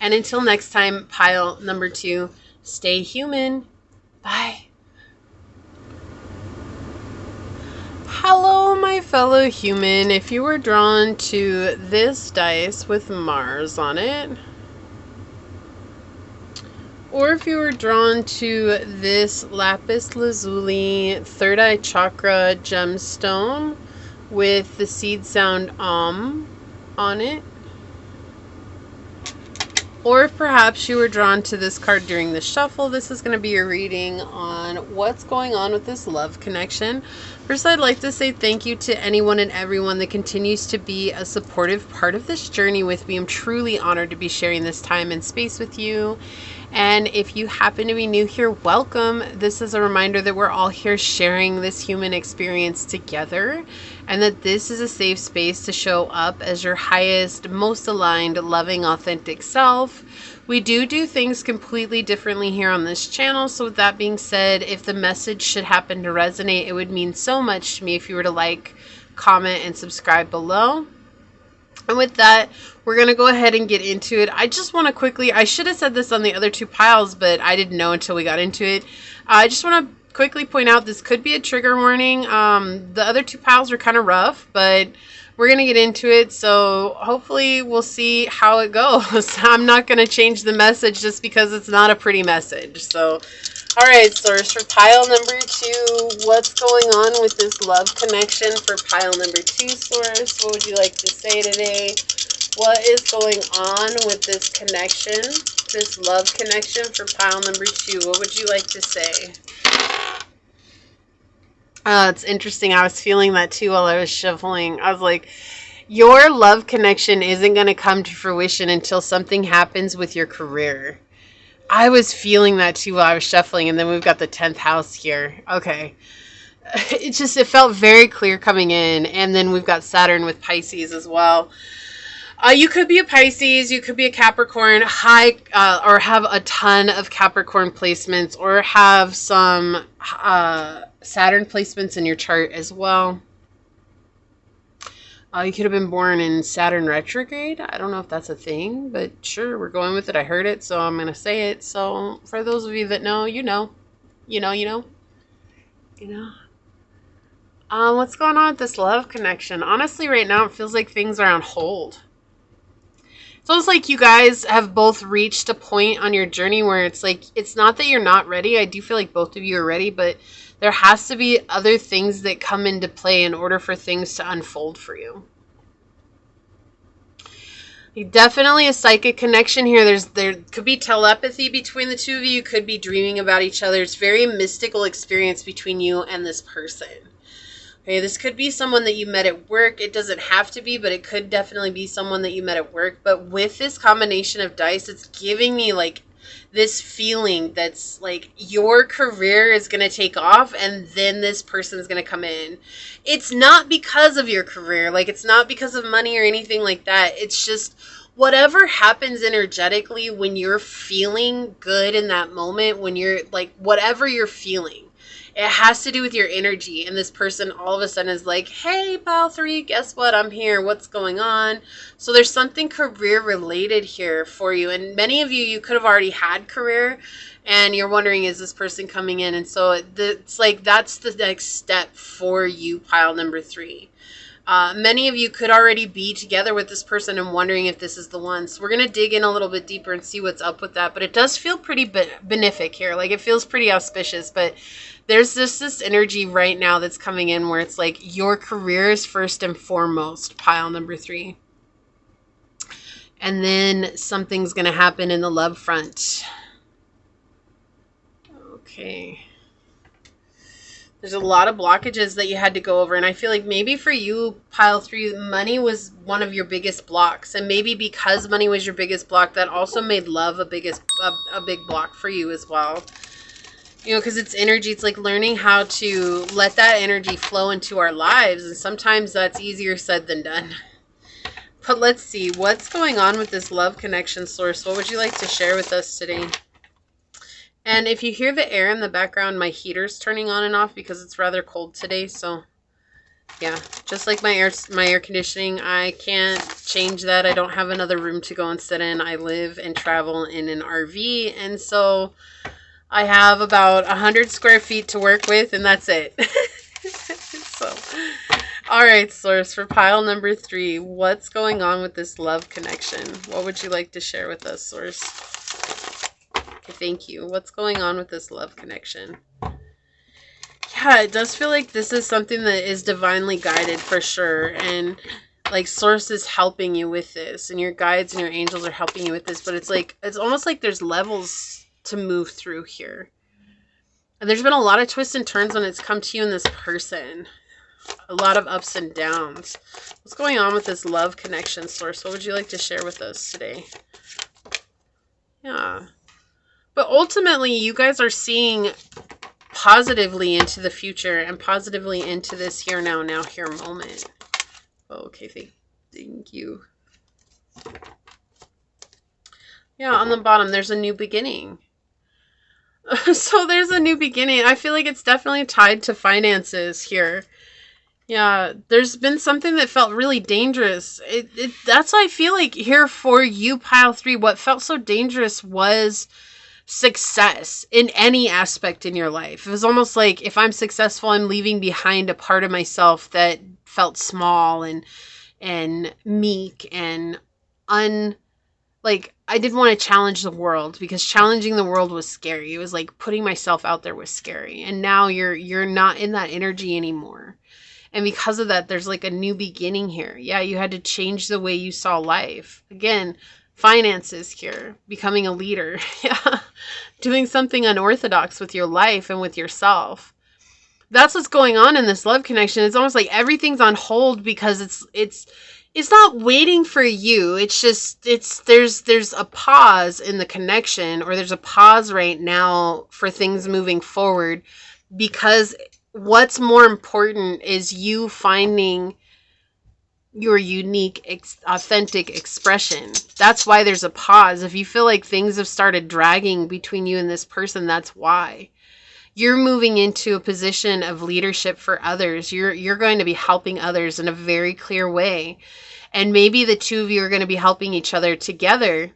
And until next time, pile number 2, stay human. Bye. Hello, my fellow human. If you were drawn to this dice with Mars on it, or if you were drawn to this lapis lazuli third eye chakra gemstone with the seed sound on it, or if perhaps you were drawn to this card during the shuffle, this is going to be your reading on what's going on with this love connection. First, I'd like to say thank you to anyone and everyone that continues to be a supportive part of this journey with me. I'm truly honored to be sharing this time and space with you. And if you happen to be new here, welcome. This is a reminder that we're all here sharing this human experience together, and that this is a safe space to show up as your highest, most aligned, loving, authentic self. We do things completely differently here on this channel. So with that being said, if the message should happen to resonate, it would mean so much to me if you were to like, comment, and subscribe below. And with that, we're going to go ahead and get into it. I just want to quickly, I should have said this on the other 2 piles, but I didn't know until we got into it. I just want to quickly point out this could be a trigger warning. The other 2 piles are kind of rough, but we're going to get into it. So hopefully we'll see how it goes. I'm not going to change the message just because it's not a pretty message. So, all right, Source, for pile number 2, what's going on with this love connection for pile number 2, Source? What would you like to say today? What is going on with this connection, this love connection for pile number 2? What would you like to say? It's interesting. I was feeling that too while I was shuffling. I was like, your love connection isn't going to come to fruition until something happens with your career. I was feeling that too while I was shuffling, and then we've got the 10th house here. Okay. It felt very clear coming in, and then we've got Saturn with Pisces as well. You could be a Pisces, you could be a Capricorn, or have a ton of Capricorn placements, or have some Saturn placements in your chart as well. You could have been born in Saturn retrograde. I don't know if that's a thing, but sure, we're going with it. I heard it, so I'm going to say it. So for those of you that know, you know. You know, you know. You know. What's going on with this love connection? Honestly, right now, it feels like things are on hold. It's almost like you guys have both reached a point on your journey where it's like, it's not that you're not ready. I do feel like both of you are ready, but there has to be other things that come into play in order for things to unfold for you. Definitely a psychic connection here. There could be telepathy between the two of you. Could be dreaming about each other. It's very mystical experience between you and this person. Okay, this could be someone that you met at work. It doesn't have to be, but it could definitely be someone that you met at work. But with this combination of dice, it's giving me like this feeling that's like your career is going to take off and then this person is going to come in. It's not because of your career. Like, it's not because of money or anything like that. It's just whatever happens energetically when you're feeling good in that moment, when you're like, whatever you're feeling. It has to do with your energy. And this person all of a sudden is like, hey, pile 3, guess what? I'm here. What's going on? So there's something career related here for you. And many of you, you could have already had career and you're wondering, is this person coming in? And so it's like, that's the next step for you, pile number 3. Many of you could already be together with this person and wondering if this is the one. So we're going to dig in a little bit deeper and see what's up with that. But it does feel pretty benefic here. Like, it feels pretty auspicious. But there's this energy right now that's coming in where it's like your career is first and foremost, pile number 3. And then something's going to happen in the love front. Okay. There's a lot of blockages that you had to go over. And I feel like maybe for you, pile 3, money was one of your biggest blocks. And maybe because money was your biggest block, that also made love a big block for you as well. You know, because it's energy. It's like learning how to let that energy flow into our lives. And sometimes that's easier said than done. But let's see. What's going on with this love connection source? What would you like to share with us today? And if you hear the air in the background, my heater's turning on and off because it's rather cold today. So, yeah, just like my air conditioning, I can't change that. I don't have another room to go and sit in. I live and travel in an RV. And so I have about 100 square feet to work with, and that's it. So, all right, source, for pile number 3, what's going on with this love connection? What would you like to share with us, source? Okay, thank you. What's going on with this love connection? Yeah, it does feel like this is something that is divinely guided for sure. And like source is helping you with this, and your guides and your angels are helping you with this. But it's like, it's almost like there's levels to move through here. And there's been a lot of twists and turns when it's come to you and this person. A lot of ups and downs. What's going on with this love connection, source? What would you like to share with us today? Yeah. But ultimately, you guys are seeing positively into the future and positively into this here, now, here moment. Okay, thank you. Yeah, on the bottom, there's a new beginning. So there's a new beginning. I feel like it's definitely tied to finances here. Yeah, there's been something that felt really dangerous. That's why I feel like here for you, pile 3, what felt so dangerous was success in any aspect in your life. It was almost like, if I'm successful, I'm leaving behind a part of myself that felt small and meek and like, I didn't want to challenge the world because challenging the world was scary. It was like putting myself out there was scary. And now you're not in that energy anymore. And because of that, there's like a new beginning here. Yeah, you had to change the way you saw life. Again, finances here, becoming a leader. Yeah, doing something unorthodox with your life and with yourself. That's what's going on in this love connection. It's almost like everything's on hold because it's not waiting for you. It's just, there's a pause in the connection, or there's a pause right now for things moving forward, because what's more important is you finding your unique, authentic expression. That's why there's a pause. If you feel like things have started dragging between you and this person, that's why. you're moving into a position of leadership for others. You're going to be helping others in a very clear way. And maybe the two of you are going to be helping each other together.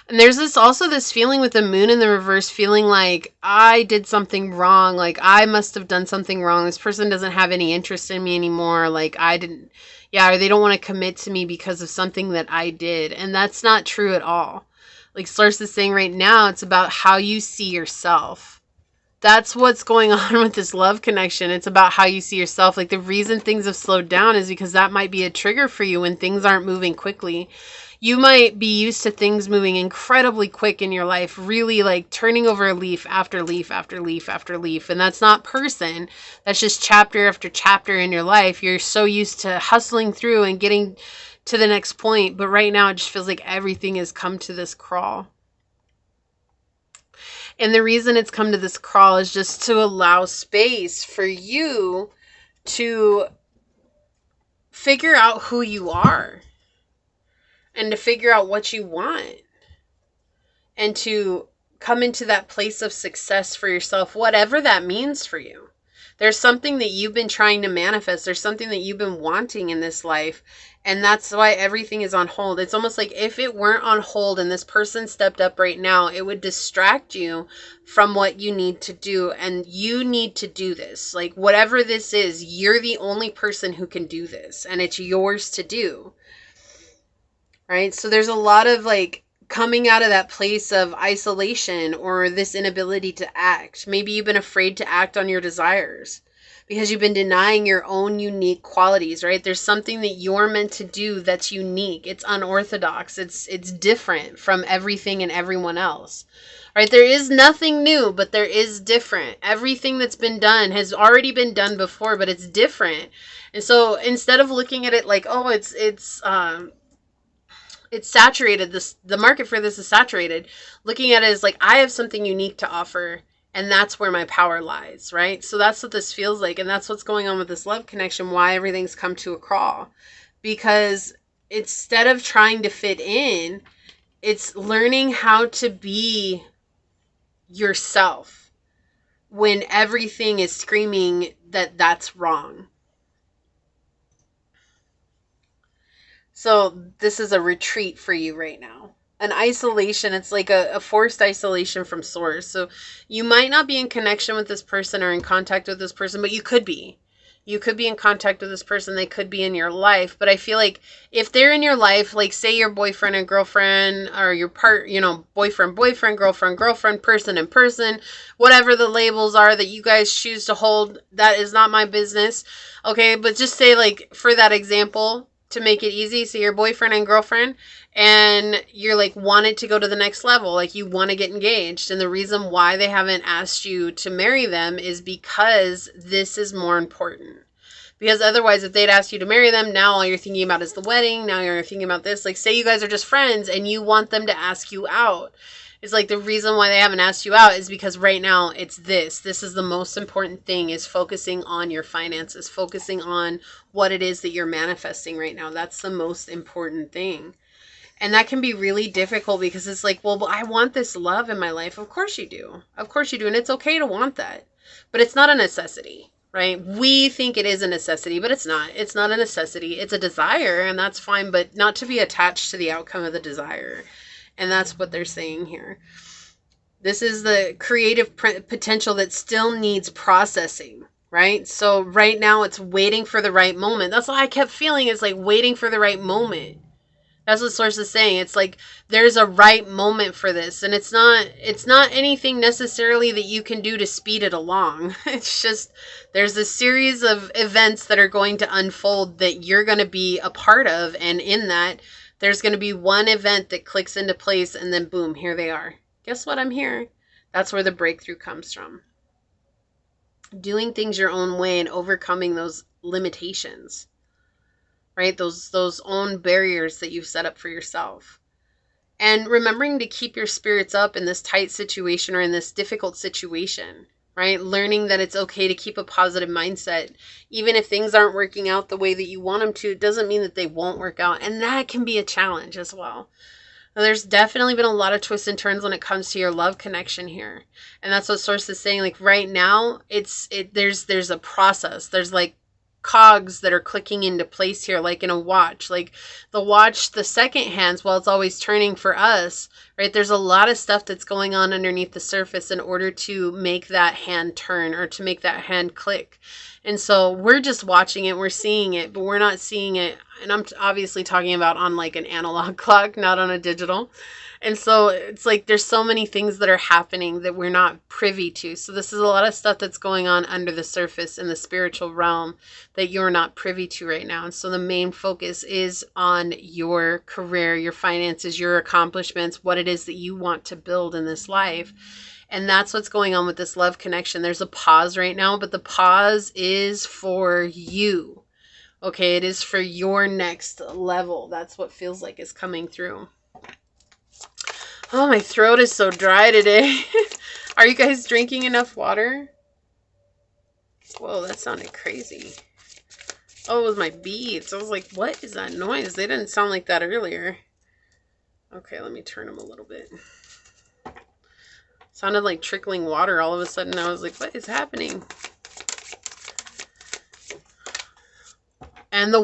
And there's this feeling with the moon in the reverse, feeling like I did something wrong. Like I must have done something wrong. This person doesn't have any interest in me anymore. Like I didn't, or they don't want to commit to me because of something that I did. And that's not true at all. Like Source is saying right now, it's about how you see yourself. That's what's going on with this love connection. It's about how you see yourself. Like the reason things have slowed down is because that might be a trigger for you when things aren't moving quickly. You might be used to things moving incredibly quick in your life, really like turning over leaf after leaf after leaf after leaf. And that's not person. That's just chapter after chapter in your life. You're so used to hustling through and getting to the next point. But right now it just feels like everything has come to this crawl. And the reason it's come to this crawl is just to allow space for you to figure out who you are. And to figure out what you want. And to come into that place of success for yourself, whatever that means for you. There's something that you've been trying to manifest. There's something that you've been wanting in this life. And that's why everything is on hold. It's almost like if it weren't on hold and this person stepped up right now, it would distract you from what you need to do. And you need to do this. Like whatever this is, you're the only person who can do this. And it's yours to do. Right? So there's a lot of like coming out of that place of isolation or this inability to act. Maybe you've been afraid to act on your desires because you've been denying your own unique qualities, right? There's something that you're meant to do that's unique. It's unorthodox. It's different from everything and everyone else. Right? There is nothing new, but there is different. Everything that's been done has already been done before, but it's different. And so instead of looking at it like, oh, it's saturated, the market for this is saturated, looking at it as like, I have something unique to offer, and that's where my power lies, right? So that's what this feels like, and that's what's going on with this love connection, why everything's come to a crawl. Because instead of trying to fit in, it's learning how to be yourself when everything is screaming that that's wrong. So this is a retreat for you right now. An isolation. It's like a forced isolation from source. So you might not be in connection with this person or in contact with this person, but you could be. You could be in contact with this person. They could be in your life. But I feel like if they're in your life, like say your boyfriend and girlfriend, or your boyfriend, girlfriend, person and person, whatever the labels are that you guys choose to hold, that is not my business. Okay, but just say like, for that example, to make it easy, so your boyfriend and girlfriend, and you're like wanted to go to the next level, like you want to get engaged, and the reason why they haven't asked you to marry them is because this is more important. Because otherwise, if they'd asked you to marry them, now all you're thinking about is the wedding, now you're thinking about this. Like say you guys are just friends and you want them to ask you out. It's like the reason why they haven't asked you out is because right now it's this. This is the most important thing, is focusing on your finances, focusing on what it is that you're manifesting right now. That's the most important thing. And that can be really difficult because it's like, well, I want this love in my life. Of course you do. Of course you do. And it's okay to want that. But it's not a necessity, right? We think it is a necessity, but it's not. It's not a necessity. It's a desire, and that's fine, but not to be attached to the outcome of the desire. And that's what they're saying here. This is the creative potential that still needs processing, right? So right now it's waiting for the right moment. That's what I kept feeling, is like waiting for the right moment. That's what Source is saying. It's like there's a right moment for this. And it's not anything necessarily that you can do to speed it along. It's just there's a series of events that are going to unfold that you're going to be a part of. And in that, there's going to be one event that clicks into place, and then boom, here they are. Guess what? I'm here. That's where the breakthrough comes from. Doing things your own way and overcoming those limitations, right? Those own barriers that you've set up for yourself. And remembering to keep your spirits up in this tight situation or in this difficult situation, right? Learning that it's okay to keep a positive mindset. Even if things aren't working out the way that you want them to, it doesn't mean that they won't work out. And that can be a challenge as well. There's definitely been a lot of twists and turns when it comes to your love connection here. And that's what Source is saying. Like right now, there's a process. There's like cogs that are clicking into place here, like in a watch. Like the watch, the second hands, while it's always turning for us, right? There's a lot of stuff that's going on underneath the surface in order to make that hand turn or to make that hand click. And so we're just watching it, we're seeing it, but we're not seeing it. And I'm obviously talking about on like an analog clock, not on a digital. And so it's like there's so many things that are happening that we're not privy to. So this is a lot of stuff that's going on under the surface in the spiritual realm that you're not privy to right now. And so the main focus is on your career, your finances, your accomplishments, what it is that you want to build in this life. And that's what's going on with this love connection. There's a pause right now, but the pause is for you. Okay, it is for your next level. That's what feels like is coming through. Oh, my throat is so dry today. Are you guys drinking enough water? Whoa, that sounded crazy. Oh, it was my beads. I was like, what is that noise? They didn't sound like that earlier. Okay, let me turn them a little bit. Sounded like trickling water all of a sudden. I was like, what is happening? And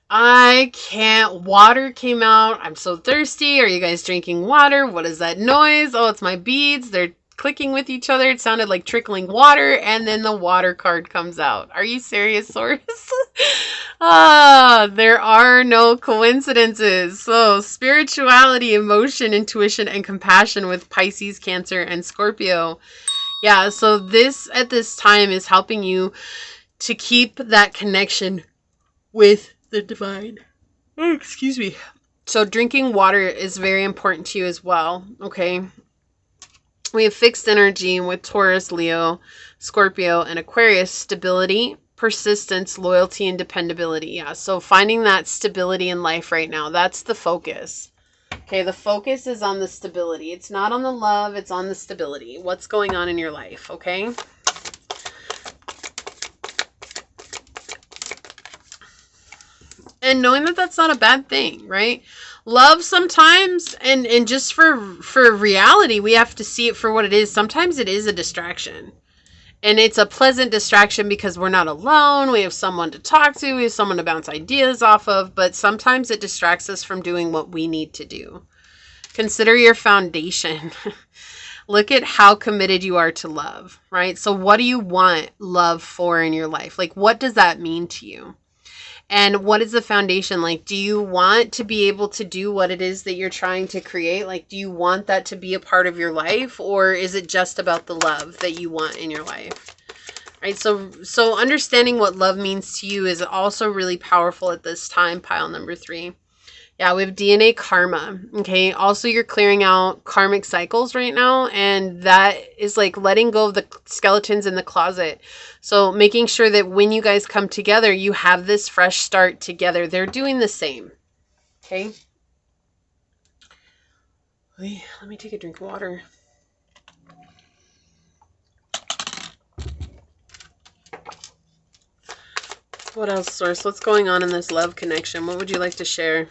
I can't. Water came out. I'm so thirsty. Are you guys drinking water? What is that noise? Oh, it's my beads. They're clicking with each other. It sounded like trickling water. And then the water card comes out. Are you serious, Source? There are no coincidences. So spirituality, emotion, intuition, and compassion with Pisces, Cancer, and Scorpio. Yeah, so this at this time is helping you to keep that connection with the divine. Oh, excuse me. So drinking water is very important to you as well, okay? We have fixed energy with Taurus, Leo, Scorpio, and Aquarius. Stability, persistence, loyalty, and dependability. Yeah, so finding that stability in life right now, that's the focus. Okay, the focus is on the stability. It's not on the love, it's on the stability. What's going on in your life, okay? And knowing that that's not a bad thing, right? Love sometimes, and just for reality, we have to see it for what it is. Sometimes it is a distraction. And it's a pleasant distraction because we're not alone. We have someone to talk to. We have someone to bounce ideas off of. But sometimes it distracts us from doing what we need to do. Consider your foundation. Look at how committed you are to love, right? So what do you want love for in your life? Like, what does that mean to you? And what is the foundation? Like, do you want to be able to do what it is that you're trying to create? Like, do you want that to be a part of your life? Or is it just about the love that you want in your life? Right? So understanding what love means to you is also really powerful at this time, pile number 3. Yeah, we have DNA karma. Okay. Also, you're clearing out karmic cycles right now. And that is like letting go of the skeletons in the closet. So making sure that when you guys come together, you have this fresh start together. They're doing the same. Okay. Let me take a drink of water. What else, Source? What's going on in this love connection? What would you like to share?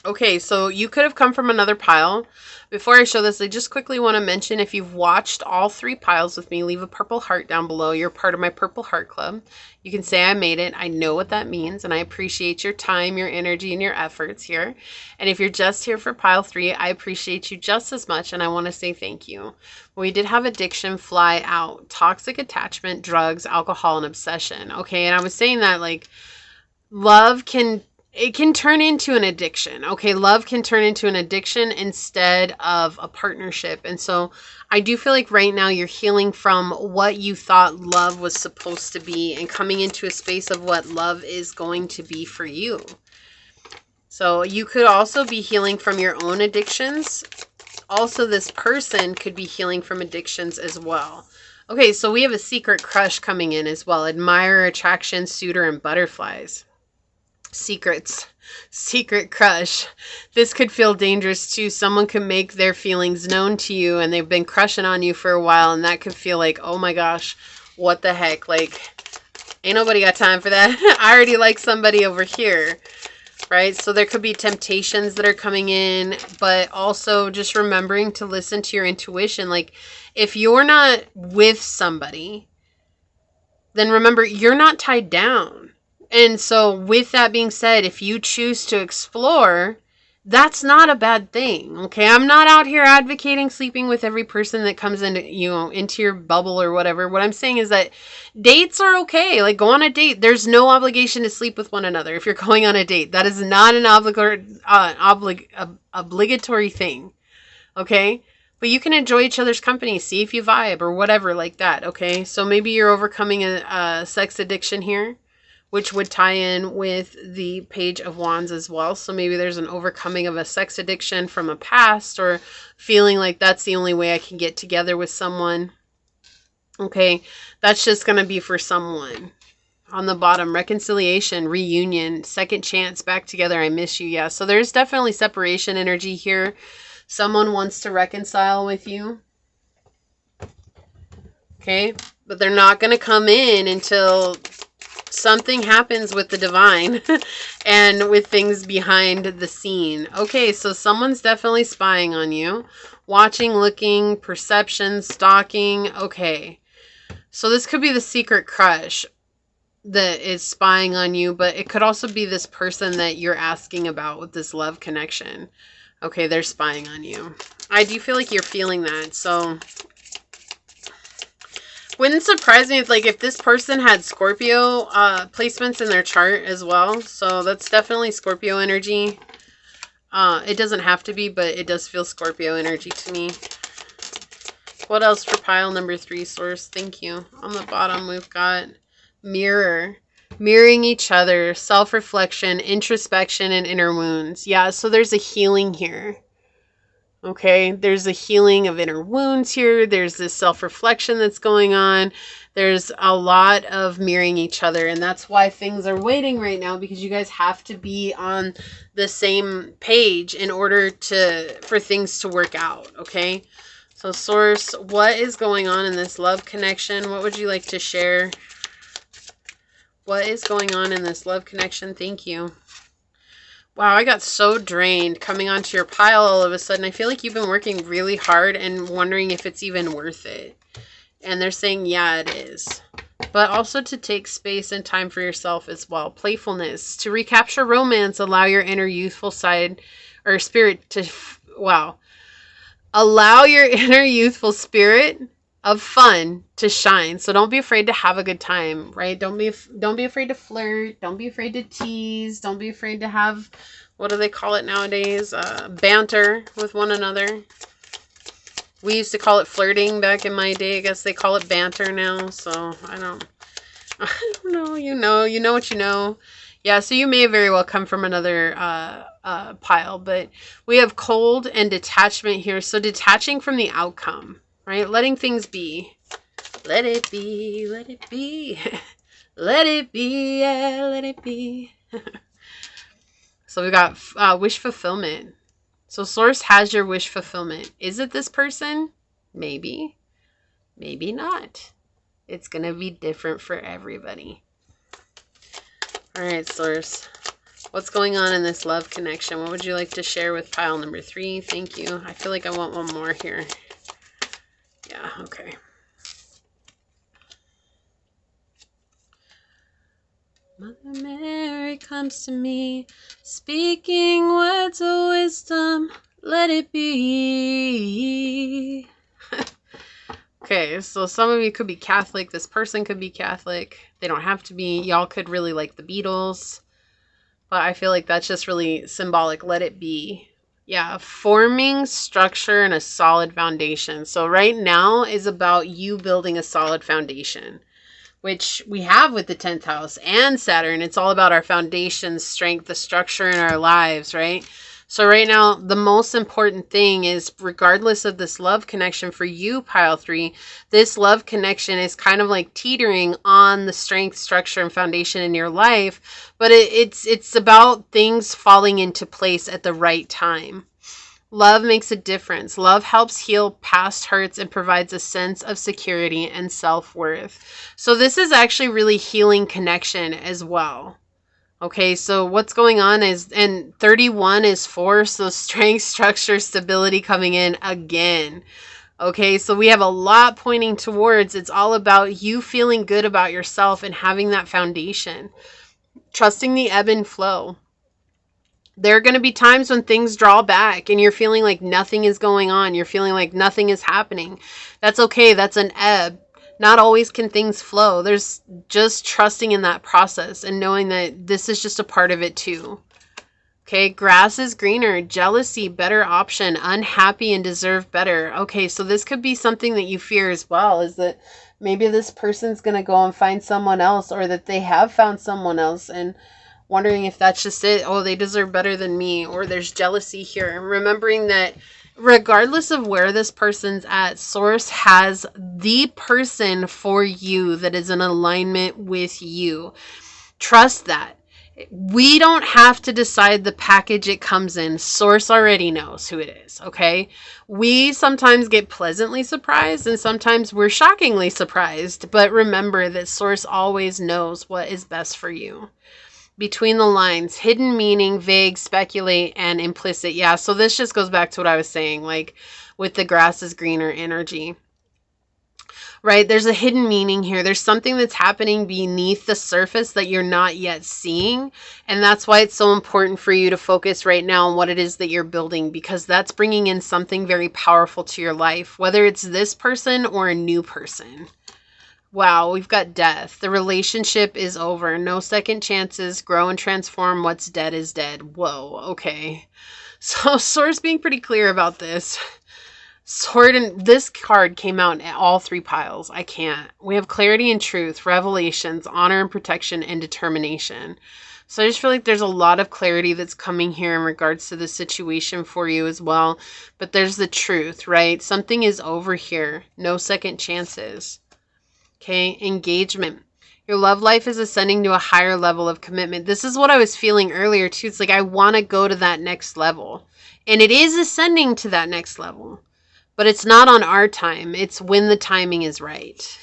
Okay, so you could have come from another pile. Before I show this, I just quickly want to mention, if you've watched all 3 piles with me, leave a purple heart down below. You're part of my Purple Heart Club. You can say I made it. I know what that means, and I appreciate your time, your energy, and your efforts here. And if you're just here for pile 3, I appreciate you just as much, and I want to say thank you. We did have addiction fly out. Toxic attachment, drugs, alcohol, and obsession. Okay, and I was saying that, like, love can turn into an addiction. Okay, love can turn into an addiction instead of a partnership. And so I do feel like right now you're healing from what you thought love was supposed to be and coming into a space of what love is going to be for you. So you could also be healing from your own addictions. Also, this person could be healing from addictions as well. Okay, so we have a secret crush coming in as well. Admirer, attraction, suitor, and butterflies. Secrets, secret crush. This could feel dangerous too. Someone could make their feelings known to you and they've been crushing on you for a while, and that could feel like, oh my gosh, what the heck? Like, ain't nobody got time for that. I already like somebody over here. right? So there could be temptations that are coming in, but also just remembering to listen to your intuition. Like, if you're not with somebody, then remember, you're not tied down. And so with that being said, if you choose to explore, that's not a bad thing. Okay. I'm not out here advocating sleeping with every person that comes into, into your bubble or whatever. What I'm saying is that dates are okay. Like, go on a date. There's no obligation to sleep with one another. If you're going on a date, that is not an obligatory thing. Okay. But you can enjoy each other's company, see if you vibe or whatever like that, okay? So maybe you're overcoming a sex addiction here, which would tie in with the Page of Wands as well. So maybe there's an overcoming of a sex addiction from a past, or feeling like that's the only way I can get together with someone. Okay, that's just going to be for someone. On the bottom, reconciliation, reunion, second chance, back together, I miss you. Yeah, so there's definitely separation energy here. Someone wants to reconcile with you. Okay, but they're not going to come in until something happens with the divine and with things behind the scene. Okay, so someone's definitely spying on you. Watching, looking, perception, stalking. Okay, so this could be the secret crush that is spying on you, but it could also be this person that you're asking about with this love connection. Okay, they're spying on you. I do feel like you're feeling that. So wouldn't surprise me if this person had Scorpio placements in their chart as well. So that's definitely Scorpio energy. It doesn't have to be, but it does feel Scorpio energy to me. What else for pile number 3, source? Thank you. On the bottom, we've got mirror. Mirroring each other, self-reflection, introspection, and inner wounds. Yeah, so there's a healing here. Okay, there's a healing of inner wounds here. There's this self-reflection that's going on. There's a lot of mirroring each other, and that's why things are waiting right now, because you guys have to be on the same page in order for things to work out, okay? So source, what is going on in this love connection? What would you like to share? What is going on in this love connection? Thank you. Wow, I got so drained coming onto your pile all of a sudden. I feel like you've been working really hard and wondering if it's even worth it. And they're saying, yeah, it is. But also to take space and time for yourself as well. Playfulness. To recapture romance, allow your inner youthful side or spirit to, wow. Allow your inner youthful spirit of fun to shine. So don't be afraid to have a good time, right? Don't be afraid to flirt. Don't be afraid to tease. Don't be afraid to have, what do they call it nowadays? Banter with one another. We used to call it flirting back in my day. I guess they call it banter now. So I don't know. You know what you know. Yeah, so you may very well come from another pile, but we have cold and detachment here. So detaching from the outcome. Right? Letting things be. Let it be. Let it be. Let it be. Yeah, let it be. So we got wish fulfillment. So source has your wish fulfillment. Is it this person? Maybe. Maybe not. It's going to be different for everybody. All right, source. What's going on in this love connection? What would you like to share with pile number 3? Thank you. I feel like I want one more here. Yeah, okay. Mother Mary comes to me, speaking words of wisdom, let it be. Okay, so some of you could be Catholic. This person could be Catholic. They don't have to be. Y'all could really like the Beatles. But I feel like that's just really symbolic. Let it be. Yeah, forming structure and a solid foundation. So right now is about you building a solid foundation, which we have with the 10th house and Saturn. It's all about our foundation, strength, the structure in our lives, right? So right now, the most important thing is, regardless of this love connection for you, pile 3, this love connection is kind of like teetering on the strength, structure, and foundation in your life. But it's about things falling into place at the right time. Love makes a difference. Love helps heal past hurts and provides a sense of security and self-worth. So this is actually really healing connection as well. Okay, so what's going on is, and 31 is force, so strength, structure, stability coming in again. Okay, so we have a lot pointing towards, it's all about you feeling good about yourself and having that foundation. Trusting the ebb and flow. There are going to be times when things draw back and you're feeling like nothing is going on. You're feeling like nothing is happening. That's okay. That's an ebb. Not always can things flow. There's just trusting in that process and knowing that this is just a part of it too. Okay, grass is greener, jealousy, better option, unhappy and deserve better. Okay, so this could be something that you fear as well, is that maybe this person's going to go and find someone else, or that they have found someone else and wondering if that's just it. Oh, they deserve better than me, or there's jealousy here. Remembering that regardless of where this person's at, Source has the person for you that is in alignment with you. Trust that. We don't have to decide the package it comes in. Source already knows who it is, okay? We sometimes get pleasantly surprised and sometimes we're shockingly surprised. But remember that Source always knows what is best for you. Between the lines, hidden meaning, vague, speculate, and implicit. Yeah, so this just goes back to what I was saying, like with the grass is greener energy. Right? There's a hidden meaning here. There's something that's happening beneath the surface that you're not yet seeing. And that's why it's so important for you to focus right now on what it is that you're building, because that's bringing in something very powerful to your life, whether it's this person or a new person. Wow, we've got death. The relationship is over. No second chances. Grow and transform. What's dead is dead. Whoa, okay. So Source being pretty clear about this. Sword, and this card came out in all three piles. I can't. We have clarity and truth, revelations, honor and protection, and determination. So I just feel like there's a lot of clarity that's coming here in regards to the situation for you as well. But there's the truth, right? Something is over here. No second chances. Okay, engagement. Your love life is ascending to a higher level of commitment. This is what I was feeling earlier too. It's like I want to go to that next level. And it is ascending to that next level. But it's not on our time. It's when the timing is right.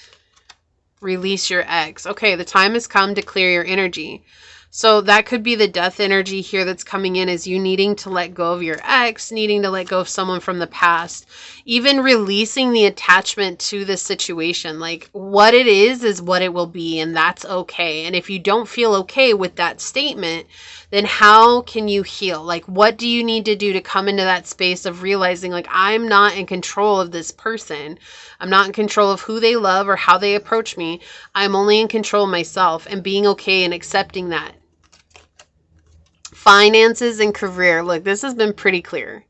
Release your ex. Okay, the time has come to clear your energy. So that could be the death energy here that's coming in, is you needing to let go of your ex, needing to let go of someone from the past, even releasing the attachment to this situation. Like what it is what it will be, and that's okay. And if you don't feel okay with that statement, then how can you heal? Like what do you need to do to come into that space of realizing like I'm not in control of this person. I'm not in control of who they love or how they approach me. I'm only in control of myself, and being okay and accepting that. Finances and career. Look, this has been pretty clear.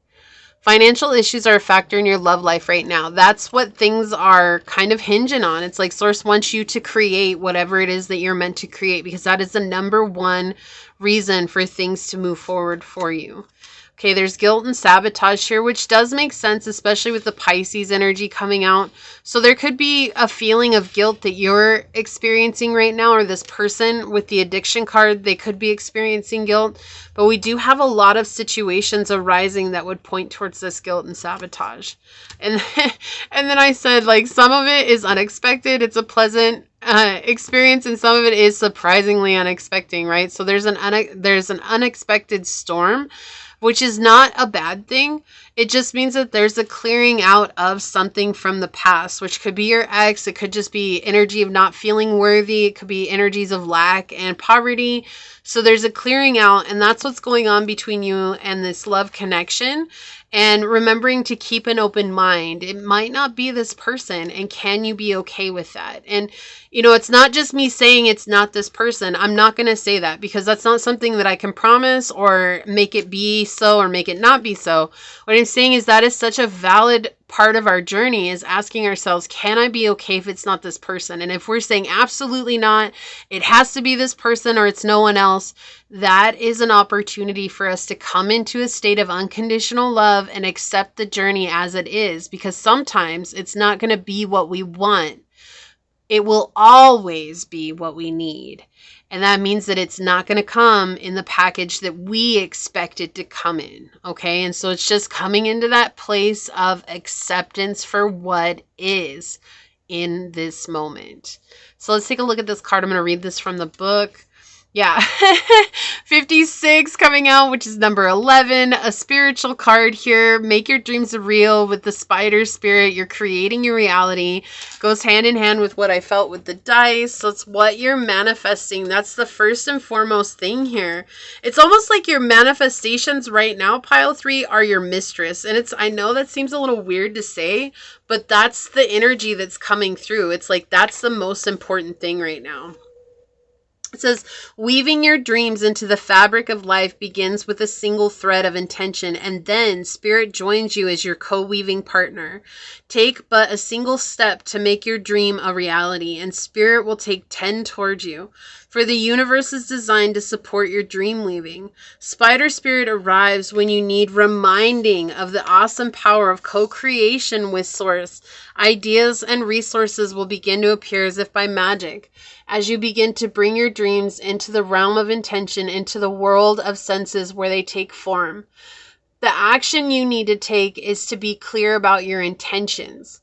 Financial issues are a factor in your love life right now. That's what things are kind of hinging on. It's like Source wants you to create whatever it is that you're meant to create, because that is the number one reason for things to move forward for you. Okay, there's guilt and sabotage here, which does make sense, especially with the Pisces energy coming out. So there could be a feeling of guilt that you're experiencing right now, or this person with the addiction card, they could be experiencing guilt. But we do have a lot of situations arising that would point towards this guilt and sabotage. And then I said, like, some of it is unexpected. It's a pleasant experience, and some of it is surprisingly unexpected, right? So there's an unexpected storm, which is not a bad thing. It just means that there's a clearing out of something from the past, which could be your ex. It could just be energy of not feeling worthy. It could be energies of lack and poverty. So there's a clearing out, and that's what's going on between you and this love connection. And remembering to keep an open mind. It might not be this person, and can you be okay with that? And you know, it's not just me saying it's not this person. I'm not going to say that, because that's not something that I can promise or make it be so or make it not be so. What I'm saying is that is such a valid part of our journey, is asking ourselves, can I be okay if it's not this person? And if we're saying absolutely not, it has to be this person or it's no one else, that is an opportunity for us to come into a state of unconditional love and accept the journey as it is, because sometimes it's not going to be what we want. It will always be what we need. And that means that it's not going to come in the package that we expect it to come in. Okay. And so it's just coming into that place of acceptance for what is in this moment. So let's take a look at this card. I'm going to read this from the book. Yeah. 56 coming out, which is number 11. A spiritual card here. Make your dreams real with the spider spirit. You're creating your reality. Goes hand in hand with what I felt with the dice. So it's what you're manifesting. That's the first and foremost thing here. It's almost like your manifestations right now, pile 3, are your mistress. And I know that seems a little weird to say, but that's the energy that's coming through. It's like that's the most important thing right now. It says, weaving your dreams into the fabric of life begins with a single thread of intention, and then spirit joins you as your co-weaving partner. Take but a single step to make your dream a reality, and spirit will take 10 towards you. For the universe is designed to support your dream weaving. Spider spirit arrives when you need reminding of the awesome power of co-creation with source. Ideas and resources will begin to appear as if by magic. As you begin to bring your dreams into the realm of intention, into the world of senses where they take form. The action you need to take is to be clear about your intentions,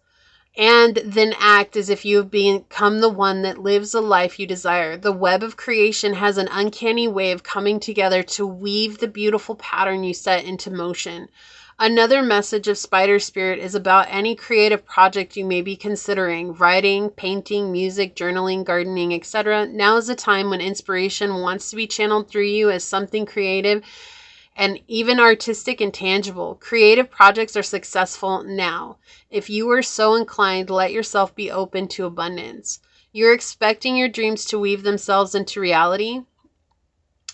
and then act as if you have become the one that lives the life you desire. The web of creation has an uncanny way of coming together to weave the beautiful pattern you set into motion. Another message of Spider Spirit is about any creative project you may be considering: writing, painting, music, journaling, gardening, etc. Now is the time when inspiration wants to be channeled through you as something creative and even artistic and tangible. Creative projects are successful now. If you are so inclined, let yourself be open to abundance. You're expecting your dreams to weave themselves into reality?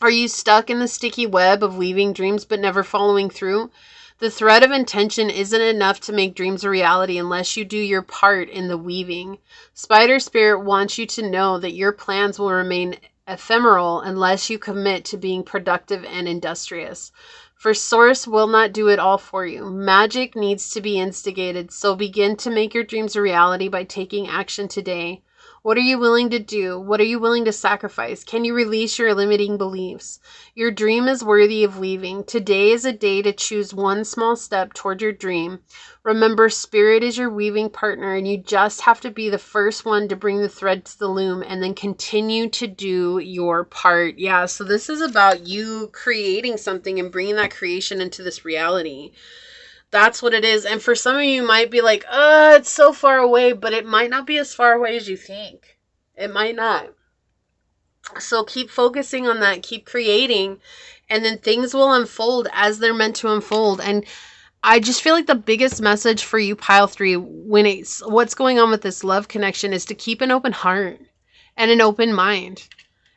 Are you stuck in the sticky web of weaving dreams but never following through? The thread of intention isn't enough to make dreams a reality unless you do your part in the weaving. Spider Spirit wants you to know that your plans will remain ephemeral unless you commit to being productive and industrious. For Source will not do it all for you. Magic needs to be instigated, so begin to make your dreams a reality by taking action today. What are you willing to do? What are you willing to sacrifice? Can you release your limiting beliefs? Your dream is worthy of weaving. Today is a day to choose one small step toward your dream. Remember, spirit is your weaving partner, and you just have to be the first one to bring the thread to the loom and then continue to do your part. Yeah, so this is about you creating something and bringing that creation into this reality. That's what it is. And for some of you might be like, it's so far away, but it might not be as far away as you think. It might not. So keep focusing on that, keep creating, and then things will unfold as they're meant to unfold. And I just feel like the biggest message for you, pile 3, when what's going on with this love connection, is to keep an open heart and an open mind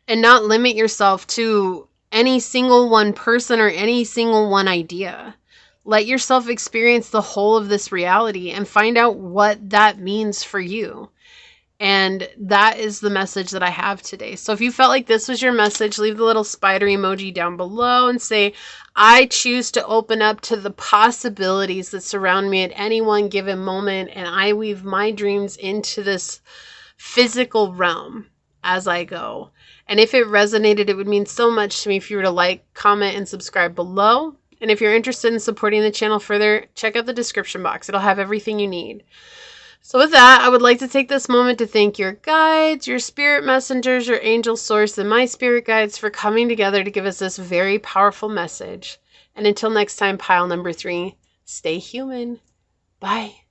and not limit yourself to any single one person or any single one idea. Let yourself experience the whole of this reality and find out what that means for you. And that is the message that I have today. So if you felt like this was your message, leave the little spider emoji down below and say, I choose to open up to the possibilities that surround me at any one given moment, and I weave my dreams into this physical realm as I go. And if it resonated, it would mean so much to me if you were to like, comment, and subscribe below. And if you're interested in supporting the channel further, check out the description box. It'll have everything you need. So with that, I would like to take this moment to thank your guides, your spirit messengers, your angel source, and my spirit guides for coming together to give us this very powerful message. And until next time, pile number 3, stay human. Bye.